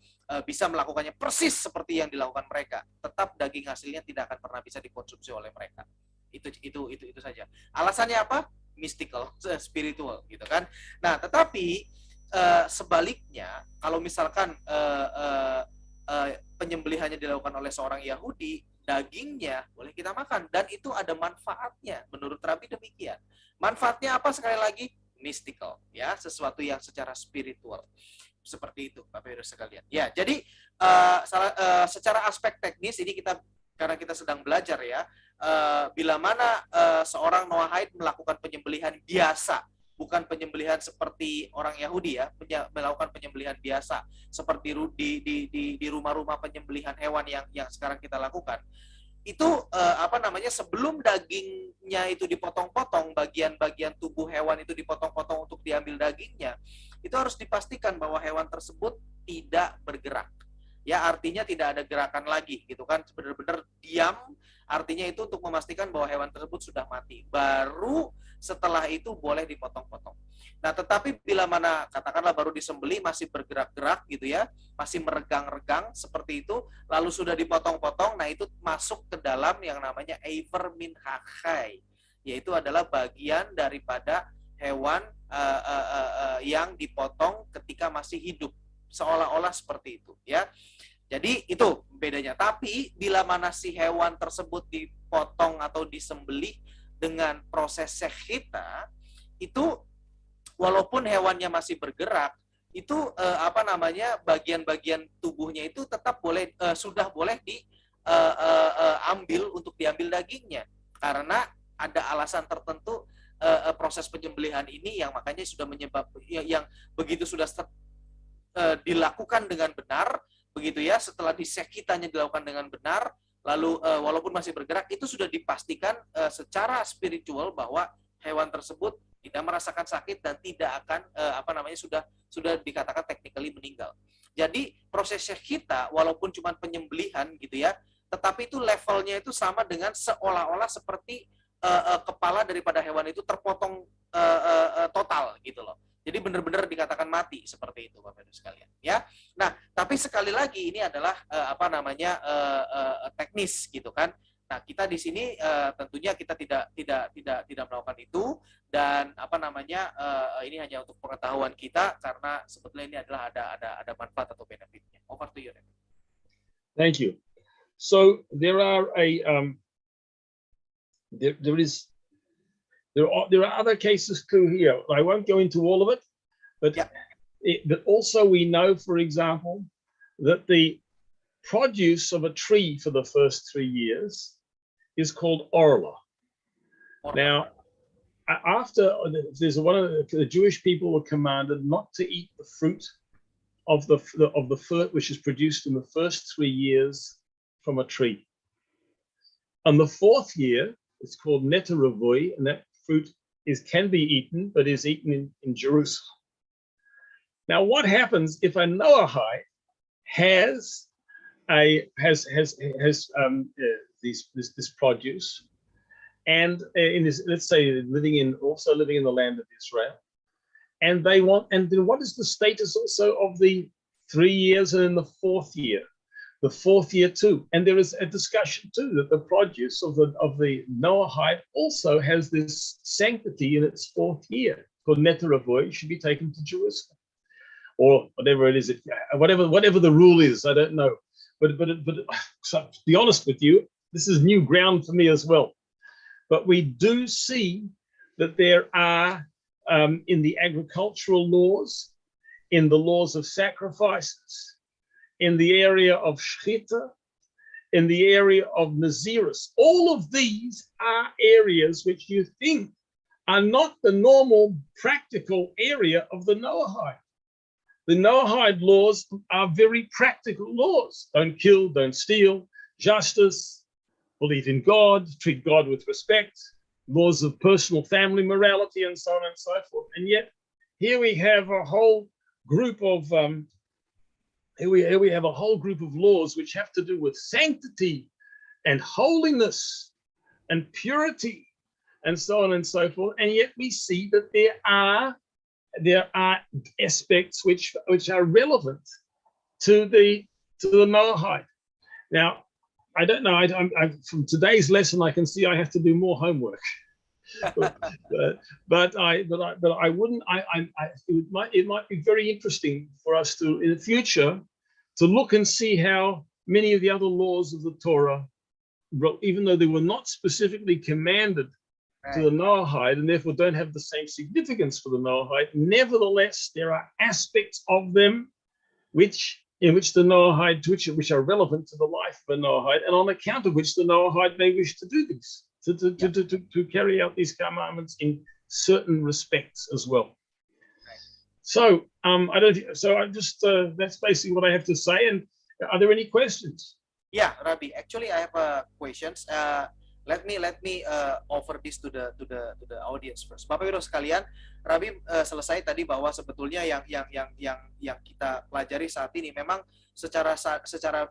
bisa melakukannya persis seperti yang dilakukan mereka, tetap daging hasilnya tidak akan pernah bisa dikonsumsi oleh mereka. Itu saja. Alasannya apa? Mystical, spiritual, gitu kan. Nah, tetapi sebaliknya, kalau misalkan penyembelihannya dilakukan oleh seorang Yahudi, dagingnya boleh kita makan, dan itu ada manfaatnya menurut Rabi demikian. Manfaatnya apa? Sekali lagi, mystical, ya, sesuatu yang secara spiritual. Seperti itu, Bapak Ibu sekalian. Ya, jadi secara aspek teknis ini karena kita sedang belajar, ya, bila mana seorang Noahide melakukan penyembelihan biasa, bukan penyembelihan seperti orang Yahudi, ya, melakukan penyembelihan biasa seperti di rumah-rumah penyembelihan hewan yang sekarang kita lakukan. Itu apa namanya, sebelum dagingnya itu dipotong-potong, bagian-bagian tubuh hewan itu dipotong-potong untuk diambil dagingnya, itu harus dipastikan bahwa hewan tersebut tidak bergerak, ya, artinya tidak ada gerakan lagi, gitu kan, benar-benar diam. Artinya itu untuk memastikan bahwa hewan tersebut sudah mati, baru setelah itu boleh dipotong-potong. Nah, tetapi bila mana katakanlah baru disembelih masih bergerak-gerak gitu, ya, masih meregang-regang seperti itu, lalu sudah dipotong-potong, nah itu masuk ke dalam yang namanya Eiver min Hachai, yaitu adalah bagian daripada hewan yang dipotong ketika masih hidup, seolah-olah seperti itu, ya. Jadi itu bedanya. Tapi bila mana si hewan tersebut dipotong atau disembelih dengan proses sehita, itu walaupun hewannya masih bergerak, itu apa namanya, bagian-bagian tubuhnya itu tetap boleh, sudah boleh diambil untuk diambil dagingnya, karena ada alasan tertentu proses penyembelihan ini yang makanya sudah yang begitu sudah dilakukan dengan benar, begitu, ya, setelah disekitanya dilakukan dengan benar, lalu walaupun masih bergerak, itu sudah dipastikan secara spiritual bahwa hewan tersebut tidak merasakan sakit dan tidak akan apa namanya, sudah dikatakan technically meninggal. Jadi proses kita walaupun cuma penyembelihan gitu, ya, tetapi itu levelnya itu sama dengan seolah-olah seperti kepala daripada hewan itu terpotong total gitu loh. Jadi benar-benar dikatakan mati seperti itu, Bapak Ibu sekalian, ya. Nah, tapi sekali lagi ini adalah apa namanya, teknis gitu kan. Nah, kita di sini tentunya kita tidak melakukan itu, dan apa namanya, ini hanya untuk pengetahuan kita karena sebetulnya ini adalah ada manfaat atau benefitnya. Over to you. Thank you. So there are there are other cases too here. I won't go into all of it, but yeah. But also we know, for example, that the produce of a tree for the first 3 years is called orla. Now, after there's one of the Jewish people were commanded not to eat the fruit of the fruit which is produced in the first 3 years from a tree. On the 4th year, it's called neteravoi, and that fruit can be eaten, but is eaten in Jerusalem. Now, what happens if a Noahide has this produce, and let's say living in the land of Israel, and then what is the status also of the 3 years and in the 4th year? The 4th year too, and there is a discussion too that the produce of the Noahide also has this sanctity in its 4th year, called neteravoi, should be taken to Jerusalem, or whatever it is, whatever the rule is, I don't know. But so, to be honest with you, this is new ground for me as well. But we do see that there are in the agricultural laws, in the laws of sacrifices, in the area of shchita, in the area of Nazirus. All of these are areas which you think are not the normal practical area of the Noahide. The Noahide laws are very practical laws. Don't kill, don't steal, justice, believe in God, treat God with respect, laws of personal family morality, and so on and so forth. And yet, here we have a whole group of laws which have to do with sanctity and holiness and purity and so on and so forth. And yet we see that there are aspects which are relevant to the Noahide. Now, I don't know. From today's lesson, I can see I have to do more homework. but I wouldn't. It might be very interesting for us to, in the future, to look and see how many of the other laws of the Torah, even though they were not specifically commanded to the Noahide and therefore don't have the same significance for the Noahide, nevertheless, there are aspects of them in which the Noahide, which are relevant to the life of a Noahide, and on account of which the Noahide may wish to do this, to carry out these commandments in certain respects as well. So that's basically what I have to say. And are there any questions? Yeah, Rabbi. Actually, I have questions. Let me offer this to the audience first. Bapak Ibu sekalian, Rabbi selesai tadi bahwa sebetulnya yang kita pelajari saat ini memang secara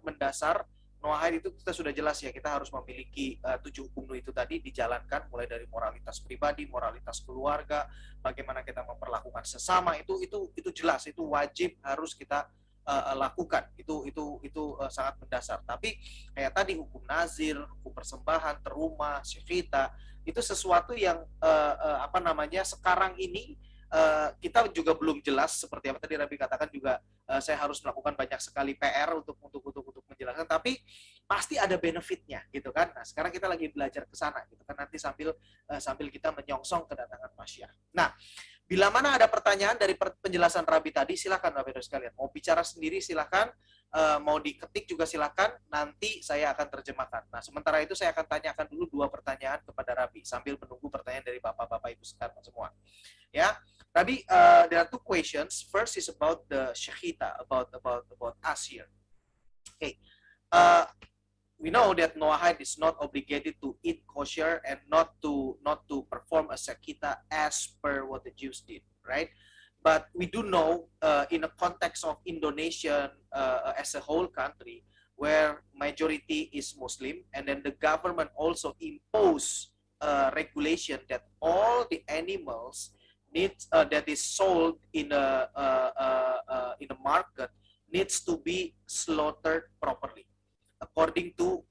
mendasar Noahide itu kita sudah jelas ya, kita harus memiliki 7 hukum itu tadi dijalankan, mulai dari moralitas pribadi, moralitas keluarga, bagaimana kita memperlakukan sesama, itu jelas, itu wajib harus kita lakukan. Itu sangat mendasar. Tapi kayak tadi hukum nazir, hukum persembahan, teruma, syifita, itu sesuatu yang sekarang ini kita juga belum jelas seperti apa tadi Rabbi katakan juga. Saya harus melakukan banyak sekali PR untuk menjelaskan, tapi pasti ada benefitnya gitu kan. Nah, sekarang kita lagi belajar ke sana gitu kan, nanti sambil kita menyongsong kedatangan Masyiah. Nah, bila mana ada pertanyaan dari penjelasan Rabbi tadi, silakan Rabbi sekalian. Mau bicara sendiri silakan, mau diketik juga silakan, nanti saya akan terjemahkan. Nah, sementara itu saya akan tanyakan dulu 2 pertanyaan kepada Rabbi sambil menunggu pertanyaan dari Bapak-bapak Ibu sekalian semua. Ya, Rabbi, there are 2 questions. First is about the shechita, about us here. Okay, we know that Noahide is not obligated to eat kosher and not to perform a shechita as per what the Jews did, right? But we do know in a context of Indonesia as a whole country, where majority is Muslim, and then the government also impose regulation that all the animals that is sold in a market needs to be slaughtered properly according to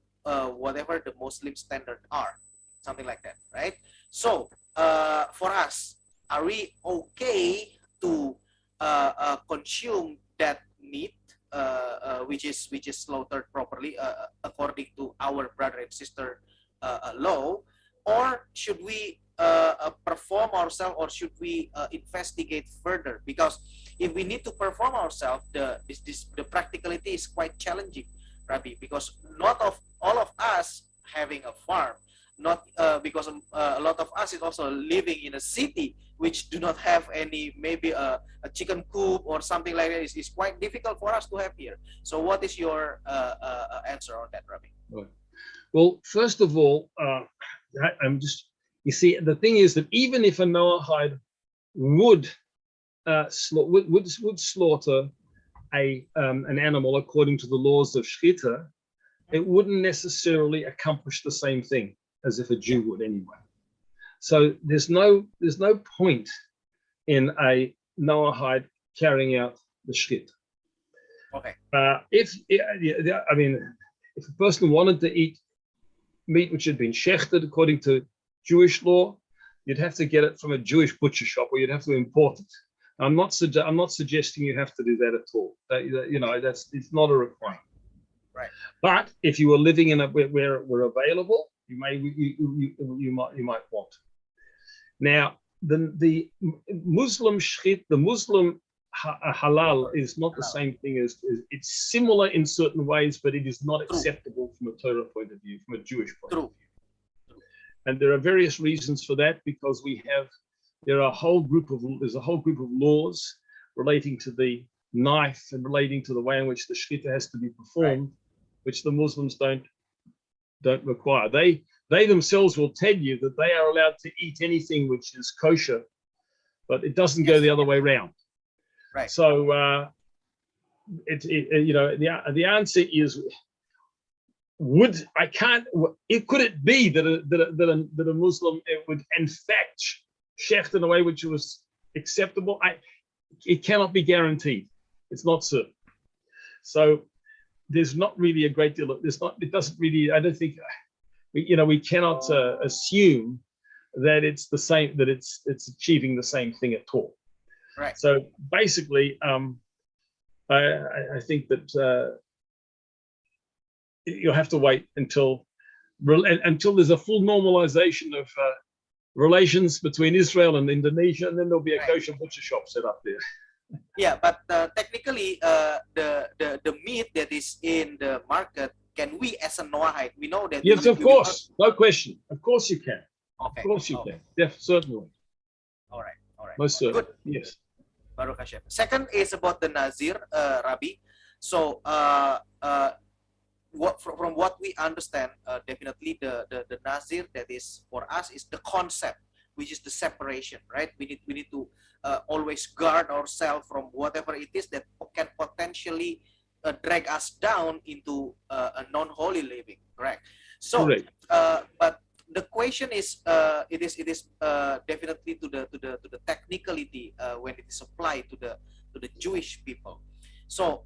whatever the Muslim standard are, something like that, right? So for us, are we okay to consume that meat which is slaughtered properly according to our brother and sister law, or should we perform ourselves, or should we investigate further? Because if we need to perform ourselves, the practicality is quite challenging, Rabbi, because not all of us having a farm, not because a lot of us is also living in a city which do not have any, maybe a chicken coop or something like that. Is quite difficult for us to have here. So what is your answer on that, Rabbi? Well, first of all, you see, the thing is that even if a Noahide would slaughter an animal according to the laws of shechita, it wouldn't necessarily accomplish the same thing as if a Jew would anyway. So there's no point in a Noahide carrying out the shechita. Okay. If a person wanted to eat meat which had been shechted according to Jewish law, you'd have to get it from a Jewish butcher shop, or you'd have to import it. I'm not suggesting you have to do that at all. It's not a requirement. Right. But if you were living in where we're available, you might want. Now, the Muslim shechit, the Muslim halal is not the same thing as, it's similar in certain ways, but it is not True. acceptable from a Torah point of view, from a Jewish point True. of view. And there are various reasons for that, because there's a whole group of laws relating to the knife and relating to the way in which the shechita has to be performed, which the Muslims don't require. They themselves will tell you that they are allowed to eat anything which is kosher, but it doesn't go the other way around. Right. So the answer is, could it be that a Muslim would in fact shecht in a way which was acceptable? It cannot be guaranteed. It's not certain. So there's not really a great deal of, it doesn't really, I don't think, we cannot assume that it's the same, that it's achieving the same thing at all. Right. So basically, I think that you'll have to wait until there's a full normalization of relations between Israel and Indonesia, and then there'll be a kosher butcher shop set up there. Yeah, but technically, the meat that is in the market, can we as a Noahide, we know that? Yes, of course, no question. Of course you can. Okay. Of course you can. Yes, certainly. All right. Most certainly. Good. Yes. Baruch Hashem. Second is about the Nazir, Rabbi. So, from what we understand, definitely the Nazir that is for us is the concept, which is the separation, right? We need to always guard ourselves from whatever it is that can potentially drag us down into a non-holy living, correct? So, but the question is, it is definitely to the technicality when it is applied to the Jewish people. So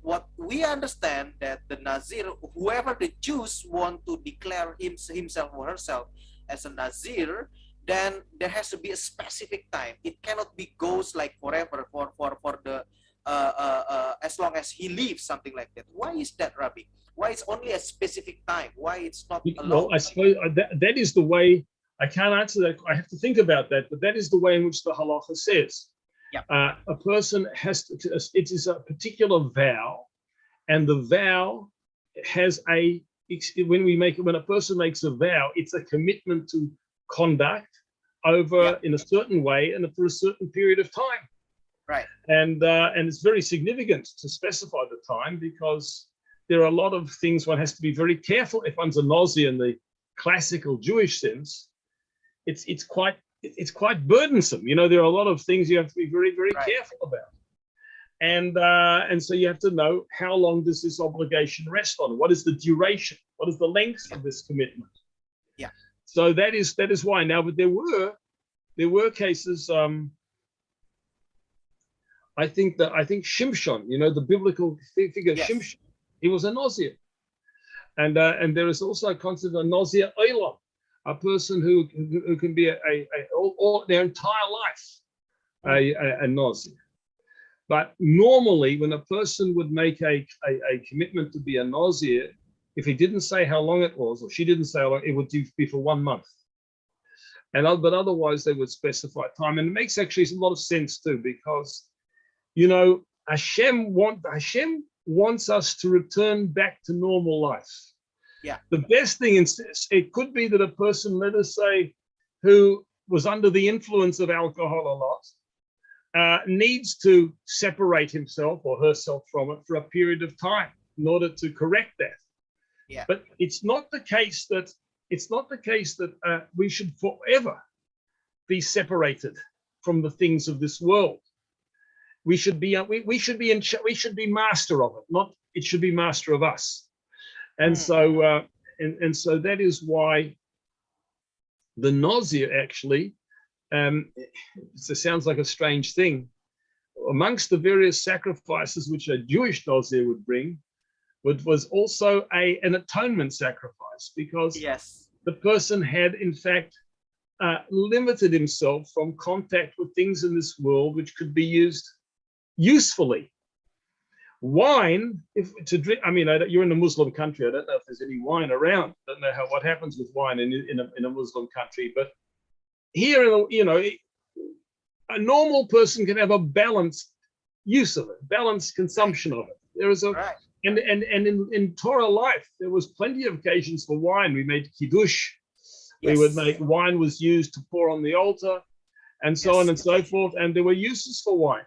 what we understand that the Nazir, whoever the Jews want to declare himself or herself as a Nazir, then there has to be a specific time. It cannot be goes like forever for the as long as he lives, something like that. Why is that, Rabbi? Why it's only a specific time? Why it's not alone? Well, I suppose that is the way. I can't answer that. I have to think about that. But that is the way in which the halacha says. Yeah. A person has to. It is a particular vow, and the vow has when a person makes a vow, it's a commitment to conduct over in a certain way and for a certain period of time. Right. And it's very significant to specify the time, because there are a lot of things one has to be very careful. If one's a Nazi in the classical Jewish sense, it's quite burdensome. There are a lot of things you have to be very, very careful about. And so you have to know, how long does this obligation rest on? What is the duration? What is the length of this commitment? Yeah. So that is why now. But there were cases. I think Shimshon, the biblical figure Shimshon, he was a Nazir, and there is also a concept of Nazir Olam, a person who can be all their entire life a Nazir. But normally, when a person would make a commitment to be a Nazir, if he didn't say how long it was, or she didn't say how long, it would be for 1 month. But otherwise, they would specify time, and it makes actually a lot of sense too, because Hashem wants us to return back to normal life. Yeah. The best thing is, it could be that a person, let us say, who was under the influence of alcohol a lot, needs to separate himself or herself from it for a period of time in order to correct that. Yeah. But it's not the case that we should forever be separated from the things of this world. We should be master of it, not it should be master of us. And so that is why the Nazir actually, it sounds like a strange thing, amongst the various sacrifices which a Jewish Nazir would bring, was also an atonement sacrifice, because the person had in fact limited himself from contact with things in this world which could be used usefully. Wine, to drink, you're in a Muslim country. I don't know if there's any wine around. I don't know what happens with wine in a Muslim country. But here, a normal person can have a balanced use of it, balanced consumption of it. There is a Right. and in Torah life, there was plenty of occasions for wine. We made kiddush. We would make wine was used to pour on the altar, and so on and so forth. And there were uses for wine.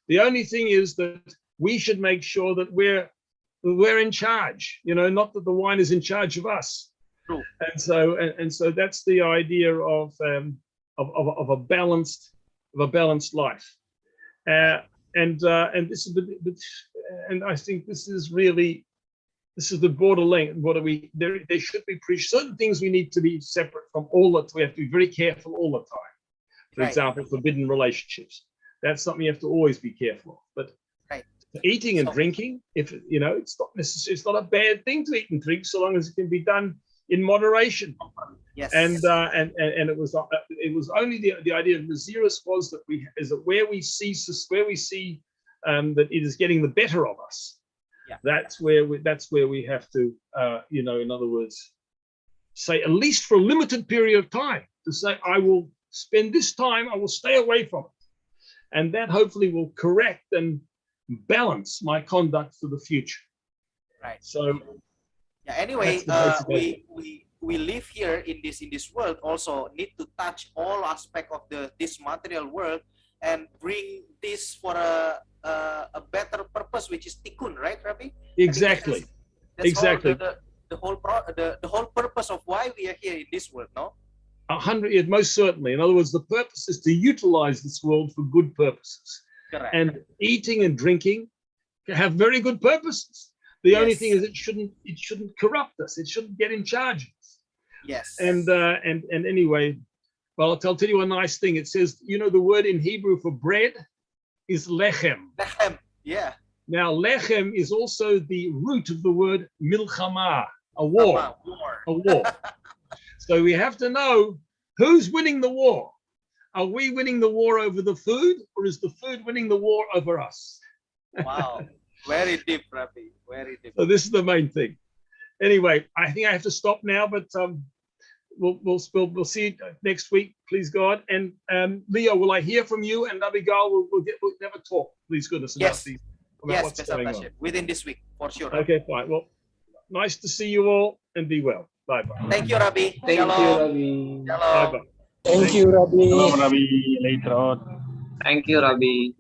The only thing is that we should make sure that we're in charge. You know, not that the wine is in charge of us. True. And so that's the idea of a balanced life. And this is and I think this is the borderline. There should be certain things we need to be separate from all that. We have to be very careful all the time. For example, forbidden relationships. That's something you have to always be careful of. But eating and drinking, if you know, it's not a bad thing to eat and drink so long as it can be done in moderation. Yes. And it was only the idea of Nazirus was that where we see that it is getting the better of us. Yeah. That's where we have to in other words, say at least for a limited period of time to say I will spend this time, I will stay away from it, and that hopefully will correct and balance my conduct for the future. Right. So anyway, we live here in this world also need to touch all aspect of this material world and bring this for a better purpose, which is tikkun, right, Rabbi? Exactly. That's exactly. The whole purpose of why we are here in this world, no? 100, most certainly. In other words, the purpose is to utilize this world for good purposes. Correct. And eating and drinking have very good purposes. The only thing is it shouldn't corrupt us. It shouldn't get in charge of us. Yes. And anyway, well, I'll tell you a nice thing. It says, the word in Hebrew for bread is lechem. Lechem, yeah. Now, lechem is also the root of the word milchama, a war. A war. So we have to know who's winning the war. Are we winning the war over the food, or is the food winning the war over us? Wow. Very deep, Rabbi. Very deep. So this is the main thing. Anyway, I think I have to stop now, but we'll see you next week, please God. And Leo, will I hear from you? And Abigail, we'll have a talk, please goodness, about what's going on. Within this week, for sure. Okay, fine. Well, nice to see you all, and be well. Bye-bye. Thank you, Rabbi. Thank you, Rabbi. Shalom. Thank you, Rabbi. Shalom, Rabbi. Later on. Thank you, Rabbi.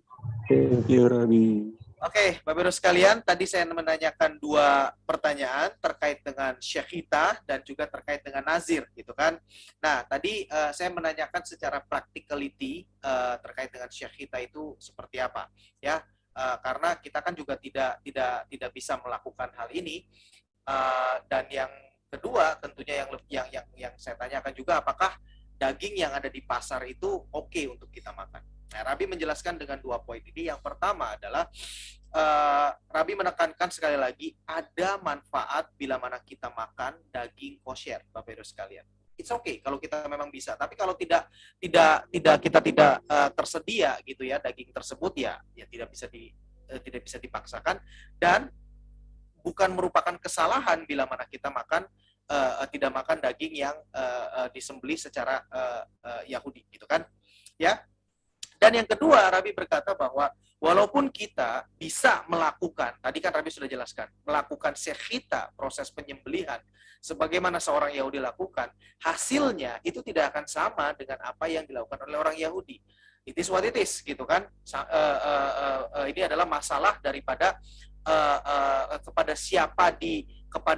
Thank you, Rabbi. Oke, Bapak Ibu sekalian, tadi saya menanyakan 2 pertanyaan terkait dengan syekhita dan juga terkait dengan nazir, gitu kan. Nah, tadi saya menanyakan secara practicality terkait dengan syekhita itu seperti apa, ya. Karena kita kan juga tidak bisa melakukan hal ini. Dan yang kedua, tentunya yang saya tanyakan juga, apakah daging yang ada di pasar itu oke untuk kita makan. Nah, Rabbi menjelaskan dengan 2 poin ini. Yang pertama adalah Rabbi menekankan sekali lagi ada manfaat bila mana kita makan daging kosher, Bapak Ibu sekalian. It's okay kalau kita memang bisa, tapi kalau kita tidak tersedia gitu ya daging tersebut ya tidak bisa dipaksakan, dan bukan merupakan kesalahan bila mana kita tidak makan daging yang disembelih secara Yahudi, gitu kan? Ya. Dan yang kedua, Rabbi berkata bahwa walaupun kita bisa melakukan, tadi kan Rabbi sudah jelaskan, melakukan syekhita, proses penyembelihan, sebagaimana seorang Yahudi lakukan, hasilnya itu tidak akan sama dengan apa yang dilakukan oleh orang Yahudi. It is what it is, gitu kan? Ini adalah masalah daripada kepada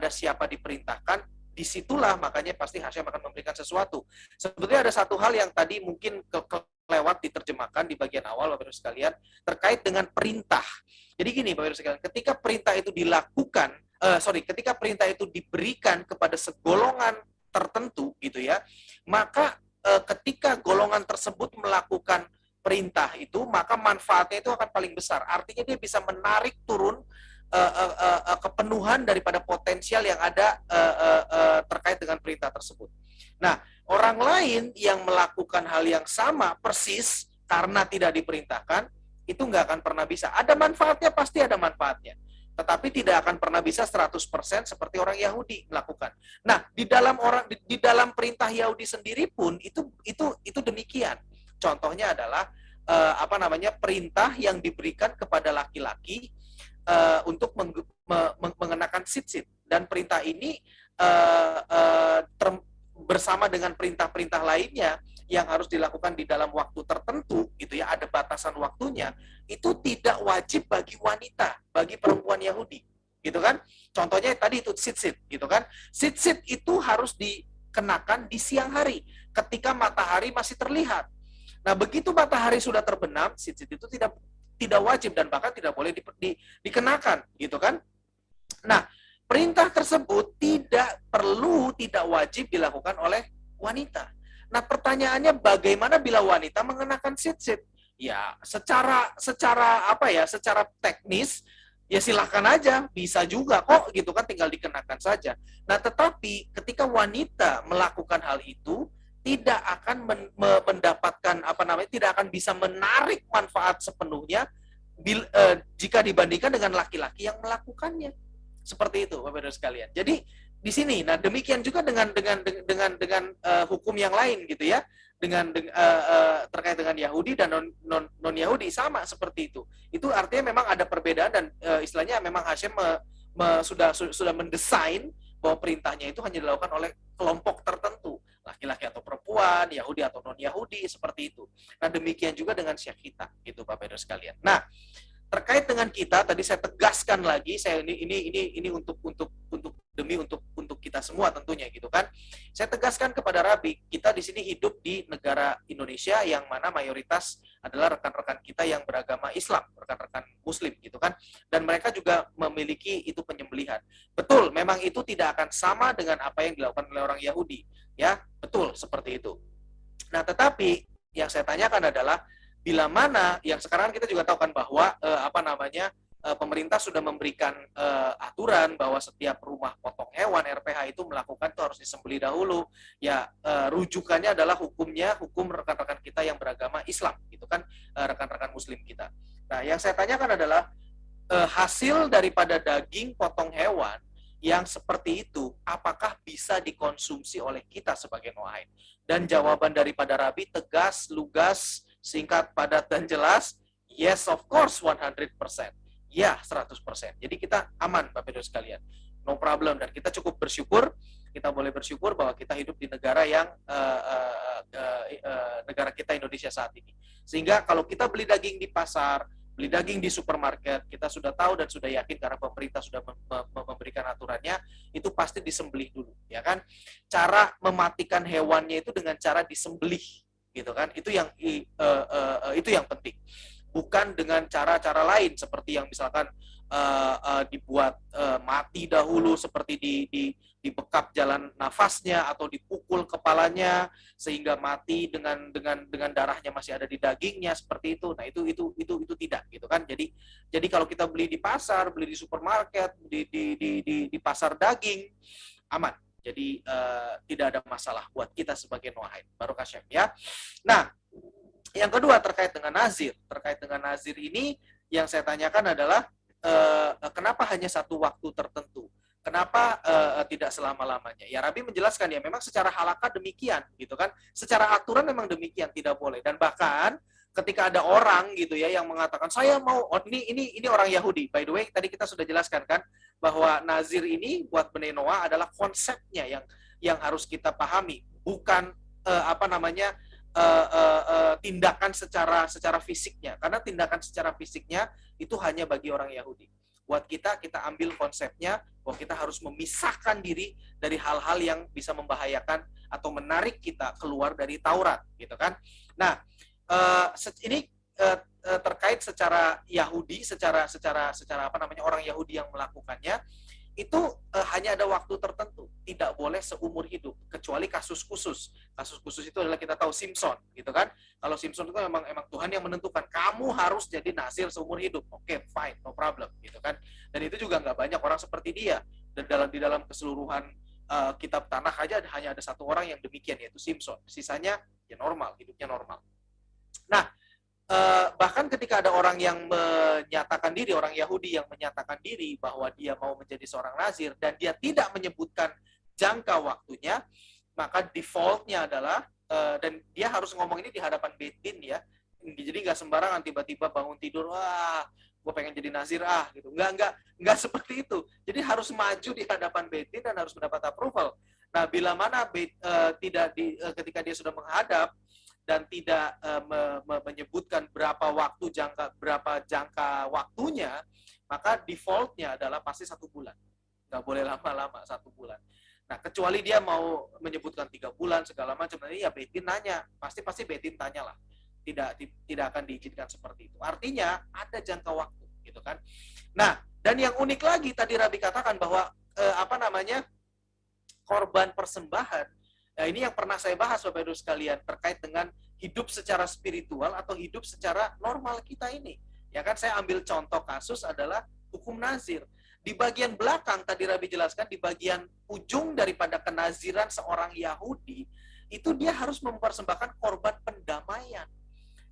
siapa diperintahkan, disitulah makanya pasti Hashem akan memberikan sesuatu. Sebetulnya ada satu hal yang tadi mungkin kelewat diterjemahkan di bagian awal, Bapak Ibu sekalian, terkait dengan perintah. Jadi gini, Bapak Ibu sekalian, ketika perintah itu ketika perintah itu diberikan kepada segolongan tertentu, gitu ya, maka ketika golongan tersebut melakukan perintah itu, maka manfaatnya itu akan paling besar. Artinya dia bisa menarik turun kepenuhan daripada potensial yang ada terkait dengan perintah tersebut. Nah, orang lain yang melakukan hal yang sama persis karena tidak diperintahkan, itu nggak akan pernah bisa. Ada manfaatnya, pasti ada manfaatnya. Tetapi tidak akan pernah bisa 100% seperti orang Yahudi melakukan. Nah, di dalam perintah Yahudi sendiri pun itu demikian. Contohnya adalah perintah yang diberikan kepada laki-laki untuk mengenakan tzitzit, dan perintah ini bersama dengan perintah-perintah lainnya yang harus dilakukan di dalam waktu tertentu gitu ya, ada batasan waktunya, itu tidak wajib bagi wanita, bagi perempuan Yahudi gitu kan. Contohnya tadi itu tzitzit gitu kan. Tzitzit itu harus dikenakan di siang hari ketika matahari masih terlihat. Nah, begitu matahari sudah terbenam, tzitzit itu tidak wajib dan bahkan tidak boleh dikenakan gitu kan. Nah, perintah tersebut tidak wajib dilakukan oleh wanita. Nah, pertanyaannya bagaimana bila wanita mengenakan tzitzit? Ya, secara teknis ya silahkan aja, bisa juga kok gitu kan, tinggal dikenakan saja. Nah, tetapi ketika wanita melakukan hal itu tidak akan mendapatkan tidak akan bisa menarik manfaat sepenuhnya jika dibandingkan dengan laki-laki yang melakukannya. Seperti itu, Bapak Ibu sekalian. Jadi di sini, nah demikian juga dengan hukum yang lain gitu ya, terkait dengan Yahudi dan non Yahudi sama seperti itu. Itu artinya memang ada perbedaan dan istilahnya memang Hashem sudah mendesain bahwa perintahnya itu hanya dilakukan oleh kelompok tertentu, laki-laki atau perempuan, Yahudi atau non Yahudi, seperti itu. Nah demikian juga dengan syekh kita, gitu Bapak Ibu sekalian. Nah, terkait dengan kita tadi saya tegaskan lagi, ini untuk kita semua tentunya gitu kan. Saya tegaskan kepada Rabi, kita di sini hidup di negara Indonesia yang mana mayoritas adalah rekan-rekan kita yang beragama Islam, rekan-rekan Muslim gitu kan. Dan mereka juga memiliki itu penyembelihan. Betul, memang itu tidak akan sama dengan apa yang dilakukan oleh orang Yahudi, ya betul seperti itu. Nah, tetapi yang saya tanyakan adalah bila mana yang sekarang kita juga tahu kan bahwa pemerintah sudah memberikan aturan bahwa setiap rumah potong hewan RPH itu melakukan itu harus disembelih dahulu. Ya rujukannya adalah hukum rekan-rekan kita yang beragama Islam gitu kan, rekan-rekan Muslim kita. Nah, yang saya tanyakan adalah hasil daripada daging potong hewan yang seperti itu apakah bisa dikonsumsi oleh kita sebagai Noahide? Dan jawaban daripada Rabi tegas, lugas, singkat, padat, dan jelas, yes of course 100%. Ya, 100%. Jadi kita aman, Bapak Ibu sekalian. No problem. Dan kita cukup bersyukur, kita boleh bersyukur bahwa kita hidup di negara yang negara kita Indonesia saat ini. Sehingga kalau kita beli daging di pasar, beli daging di supermarket, kita sudah tahu dan sudah yakin karena pemerintah sudah memberikan aturannya, itu pasti disembelih dulu, ya kan? Cara mematikan hewannya itu dengan cara disembelih, gitu kan? Itu yang penting. Bukan dengan cara-cara lain seperti yang misalkan dibuat mati dahulu, seperti dibekap jalan nafasnya atau dipukul kepalanya sehingga mati dengan darahnya masih ada di dagingnya, seperti itu. Nah, itu tidak gitu kan. Jadi kalau kita beli di pasar, beli di supermarket, di pasar daging, aman. Jadi tidak ada masalah buat kita sebagai Noahide. Barokah Syekh ya. Nah, yang kedua terkait dengan nazir. Terkait dengan nazir ini yang saya tanyakan adalah kenapa hanya satu waktu tertentu? Kenapa tidak selama-lamanya? Ya Rabi menjelaskan ya memang secara halakah demikian gitu kan. Secara aturan memang demikian, tidak boleh. Dan bahkan ketika ada orang gitu ya yang mengatakan saya mau ini orang Yahudi. By the way, tadi kita sudah jelaskan kan bahwa nazir ini buat Bnei Noah adalah konsepnya yang harus kita pahami, bukan tindakan secara fisiknya, karena tindakan secara fisiknya itu hanya bagi orang Yahudi. Buat kita ambil konsepnya bahwa kita harus memisahkan diri dari hal-hal yang bisa membahayakan atau menarik kita keluar dari Taurat, gitu kan? Nah, ini terkait secara Yahudi, secara orang Yahudi yang melakukannya itu hanya ada waktu tertentu, tidak boleh seumur hidup, kecuali kasus khusus. Kasus khusus itu adalah kita tahu Simpson, gitu kan? Kalau Simpson itu memang Tuhan yang menentukan kamu harus jadi nazir seumur hidup. Oke, fine, no problem, gitu kan? Dan itu juga nggak banyak orang seperti dia. Dan di dalam keseluruhan kitab Tanakh aja hanya ada satu orang yang demikian, yaitu Simpson. Sisanya ya normal, hidupnya normal. Nah, bahkan ketika ada orang yang menyatakan diri, orang Yahudi yang menyatakan diri bahwa dia mau menjadi seorang nazir dan dia tidak menyebutkan jangka waktunya, maka defaultnya adalah dan dia harus ngomong ini di hadapan Beit Din ya, Jadi nggak sembarangan tiba-tiba bangun tidur, wah, gue pengen jadi nazir gitu. Nggak seperti itu. Jadi harus maju di hadapan Beit Din dan harus mendapat approval. Nah, bila mana ketika dia sudah menghadap dan tidak menyebutkan berapa jangka waktunya, maka defaultnya adalah pasti 1 bulan. Nggak boleh lama-lama, 1 bulan. Nah, kecuali dia mau menyebutkan 3 bulan segala macam, nanti ya Beit Din nanya, pasti Beit Din tanya lah, tidak akan diizinkan seperti itu. Artinya ada jangka waktu, gitu kan? Nah, dan yang unik lagi tadi Rabi katakan bahwa korban persembahan. Nah, ini yang pernah saya bahas Bapak Ibu sekalian terkait dengan hidup secara spiritual atau hidup secara normal kita ini. Ya kan, saya ambil contoh kasus adalah hukum nazir. Di bagian belakang tadi Rabi jelaskan, di bagian ujung daripada kenaziran seorang Yahudi, itu dia harus mempersembahkan korban pendamaian.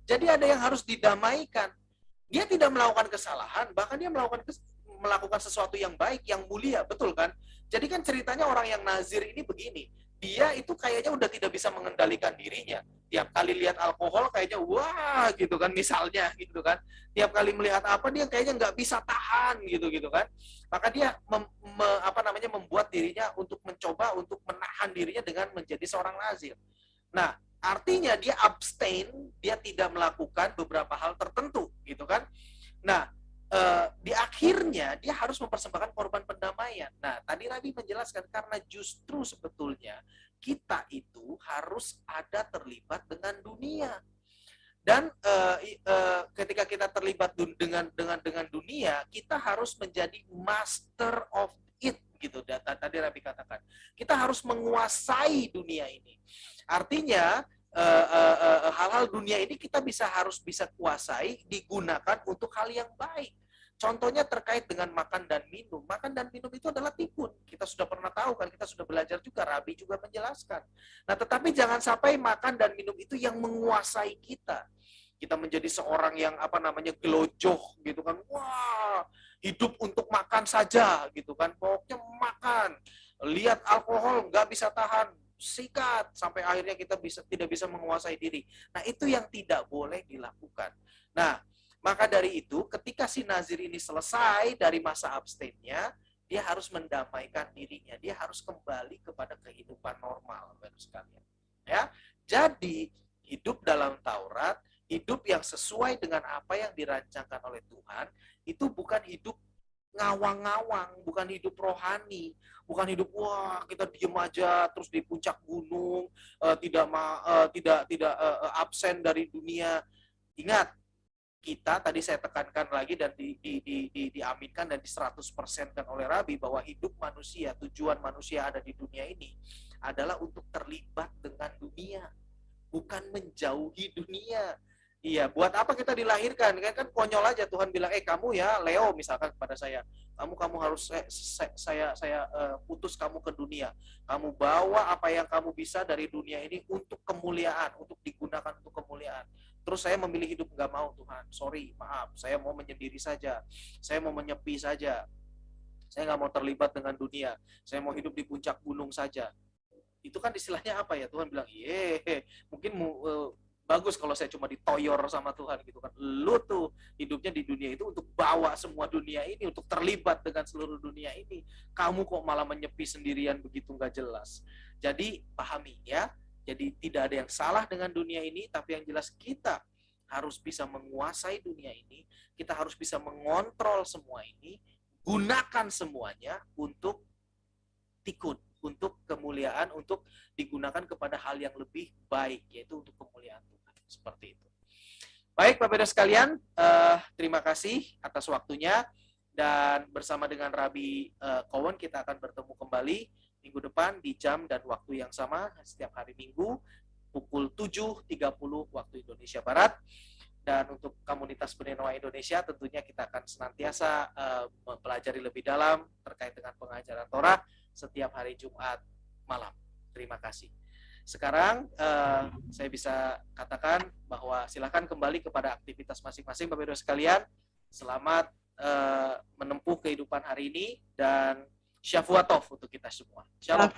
Jadi ada yang harus didamaikan. Dia tidak melakukan kesalahan, bahkan dia melakukan sesuatu yang baik, yang mulia, betul kan? Jadi kan ceritanya orang yang nazir ini begini, dia itu kayaknya udah tidak bisa mengendalikan dirinya. Tiap kali lihat alkohol kayaknya wah gitu kan, misalnya gitu kan. Tiap kali melihat apa dia kayaknya nggak bisa tahan gitu kan. Maka dia membuat dirinya untuk mencoba untuk menahan dirinya dengan menjadi seorang nazir. Nah, artinya dia abstain, dia tidak melakukan beberapa hal tertentu gitu kan. Nah, di akhirnya dia harus mempersembahkan korban pendamaian. Nah, tadi Rabi menjelaskan karena justru sebetulnya kita itu harus ada terlibat dengan dunia. Dan ketika kita terlibat dengan dunia, kita harus menjadi master of it gitu. Tadi Rabi katakan, kita harus menguasai dunia ini. Artinya hal-hal dunia ini kita harus bisa kuasai, digunakan untuk hal yang baik. Contohnya terkait dengan makan dan minum. Makan dan minum itu adalah tikkun. Kita sudah pernah tahu kan, kita sudah belajar juga, Rabi juga menjelaskan. Nah, tetapi jangan sampai makan dan minum itu yang menguasai kita. Kita menjadi seorang yang gelojoh gitu kan. Wah, hidup untuk makan saja gitu kan. Pokoknya makan. Lihat alkohol nggak bisa tahan, sikat sampai akhirnya kita tidak bisa menguasai diri. Nah, itu yang tidak boleh dilakukan. Nah, maka dari itu ketika si nazir ini selesai dari masa abstainnya, dia harus mendamaikan dirinya. Dia harus kembali kepada kehidupan normal, Bapak sekalian. Ya. Jadi, hidup dalam Taurat, hidup yang sesuai dengan apa yang dirancangkan oleh Tuhan, itu bukan hidup ngawang-ngawang, bukan hidup rohani, bukan hidup wah kita diem aja terus di puncak gunung, tidak absen dari dunia. Ingat, kita tadi saya tekankan lagi dan diaminkan dan di 100%kan oleh Rabi bahwa hidup manusia, tujuan manusia ada di dunia ini adalah untuk terlibat dengan dunia, bukan menjauhi dunia. Iya, buat apa kita dilahirkan? Kan konyol aja Tuhan bilang, kamu ya Leo misalkan kepada saya, kamu harus saya putus kamu ke dunia. Kamu bawa apa yang kamu bisa dari dunia ini untuk kemuliaan, untuk digunakan untuk kemuliaan. Terus saya memilih hidup nggak mau Tuhan, sorry, maaf, saya mau menyendiri saja, saya mau menyepi saja, saya nggak mau terlibat dengan dunia, saya mau hidup di puncak gunung saja. Itu kan istilahnya apa ya? Tuhan bilang, mungkin bagus kalau saya cuma ditoyor sama Tuhan gitu kan. Lu tuh hidupnya di dunia itu untuk bawa semua dunia ini, untuk terlibat dengan seluruh dunia ini. Kamu kok malah menyepi sendirian begitu nggak jelas. Jadi pahami ya. Jadi tidak ada yang salah dengan dunia ini, tapi yang jelas kita harus bisa menguasai dunia ini. Kita harus bisa mengontrol semua ini, gunakan semuanya untuk tikkun, untuk kemuliaan, untuk digunakan kepada hal yang lebih baik, yaitu untuk kemuliaan Tuhan. Seperti itu. Baik, Bapak Ibu sekalian, terima kasih atas waktunya. Dan bersama dengan Rabi Cowen kita akan bertemu kembali minggu depan di jam dan waktu yang sama setiap hari Minggu pukul 7.30 waktu Indonesia Barat. Dan untuk komunitas Bnei Noah Indonesia tentunya kita akan senantiasa mempelajari lebih dalam terkait dengan pengajaran Torah setiap hari Jumat malam. Terima kasih. Sekarang saya bisa katakan bahwa silakan kembali kepada aktivitas masing-masing Bapak Ibu sekalian. Selamat menempuh kehidupan hari ini dan Shavuot Tov untuk kita semua. Shalom.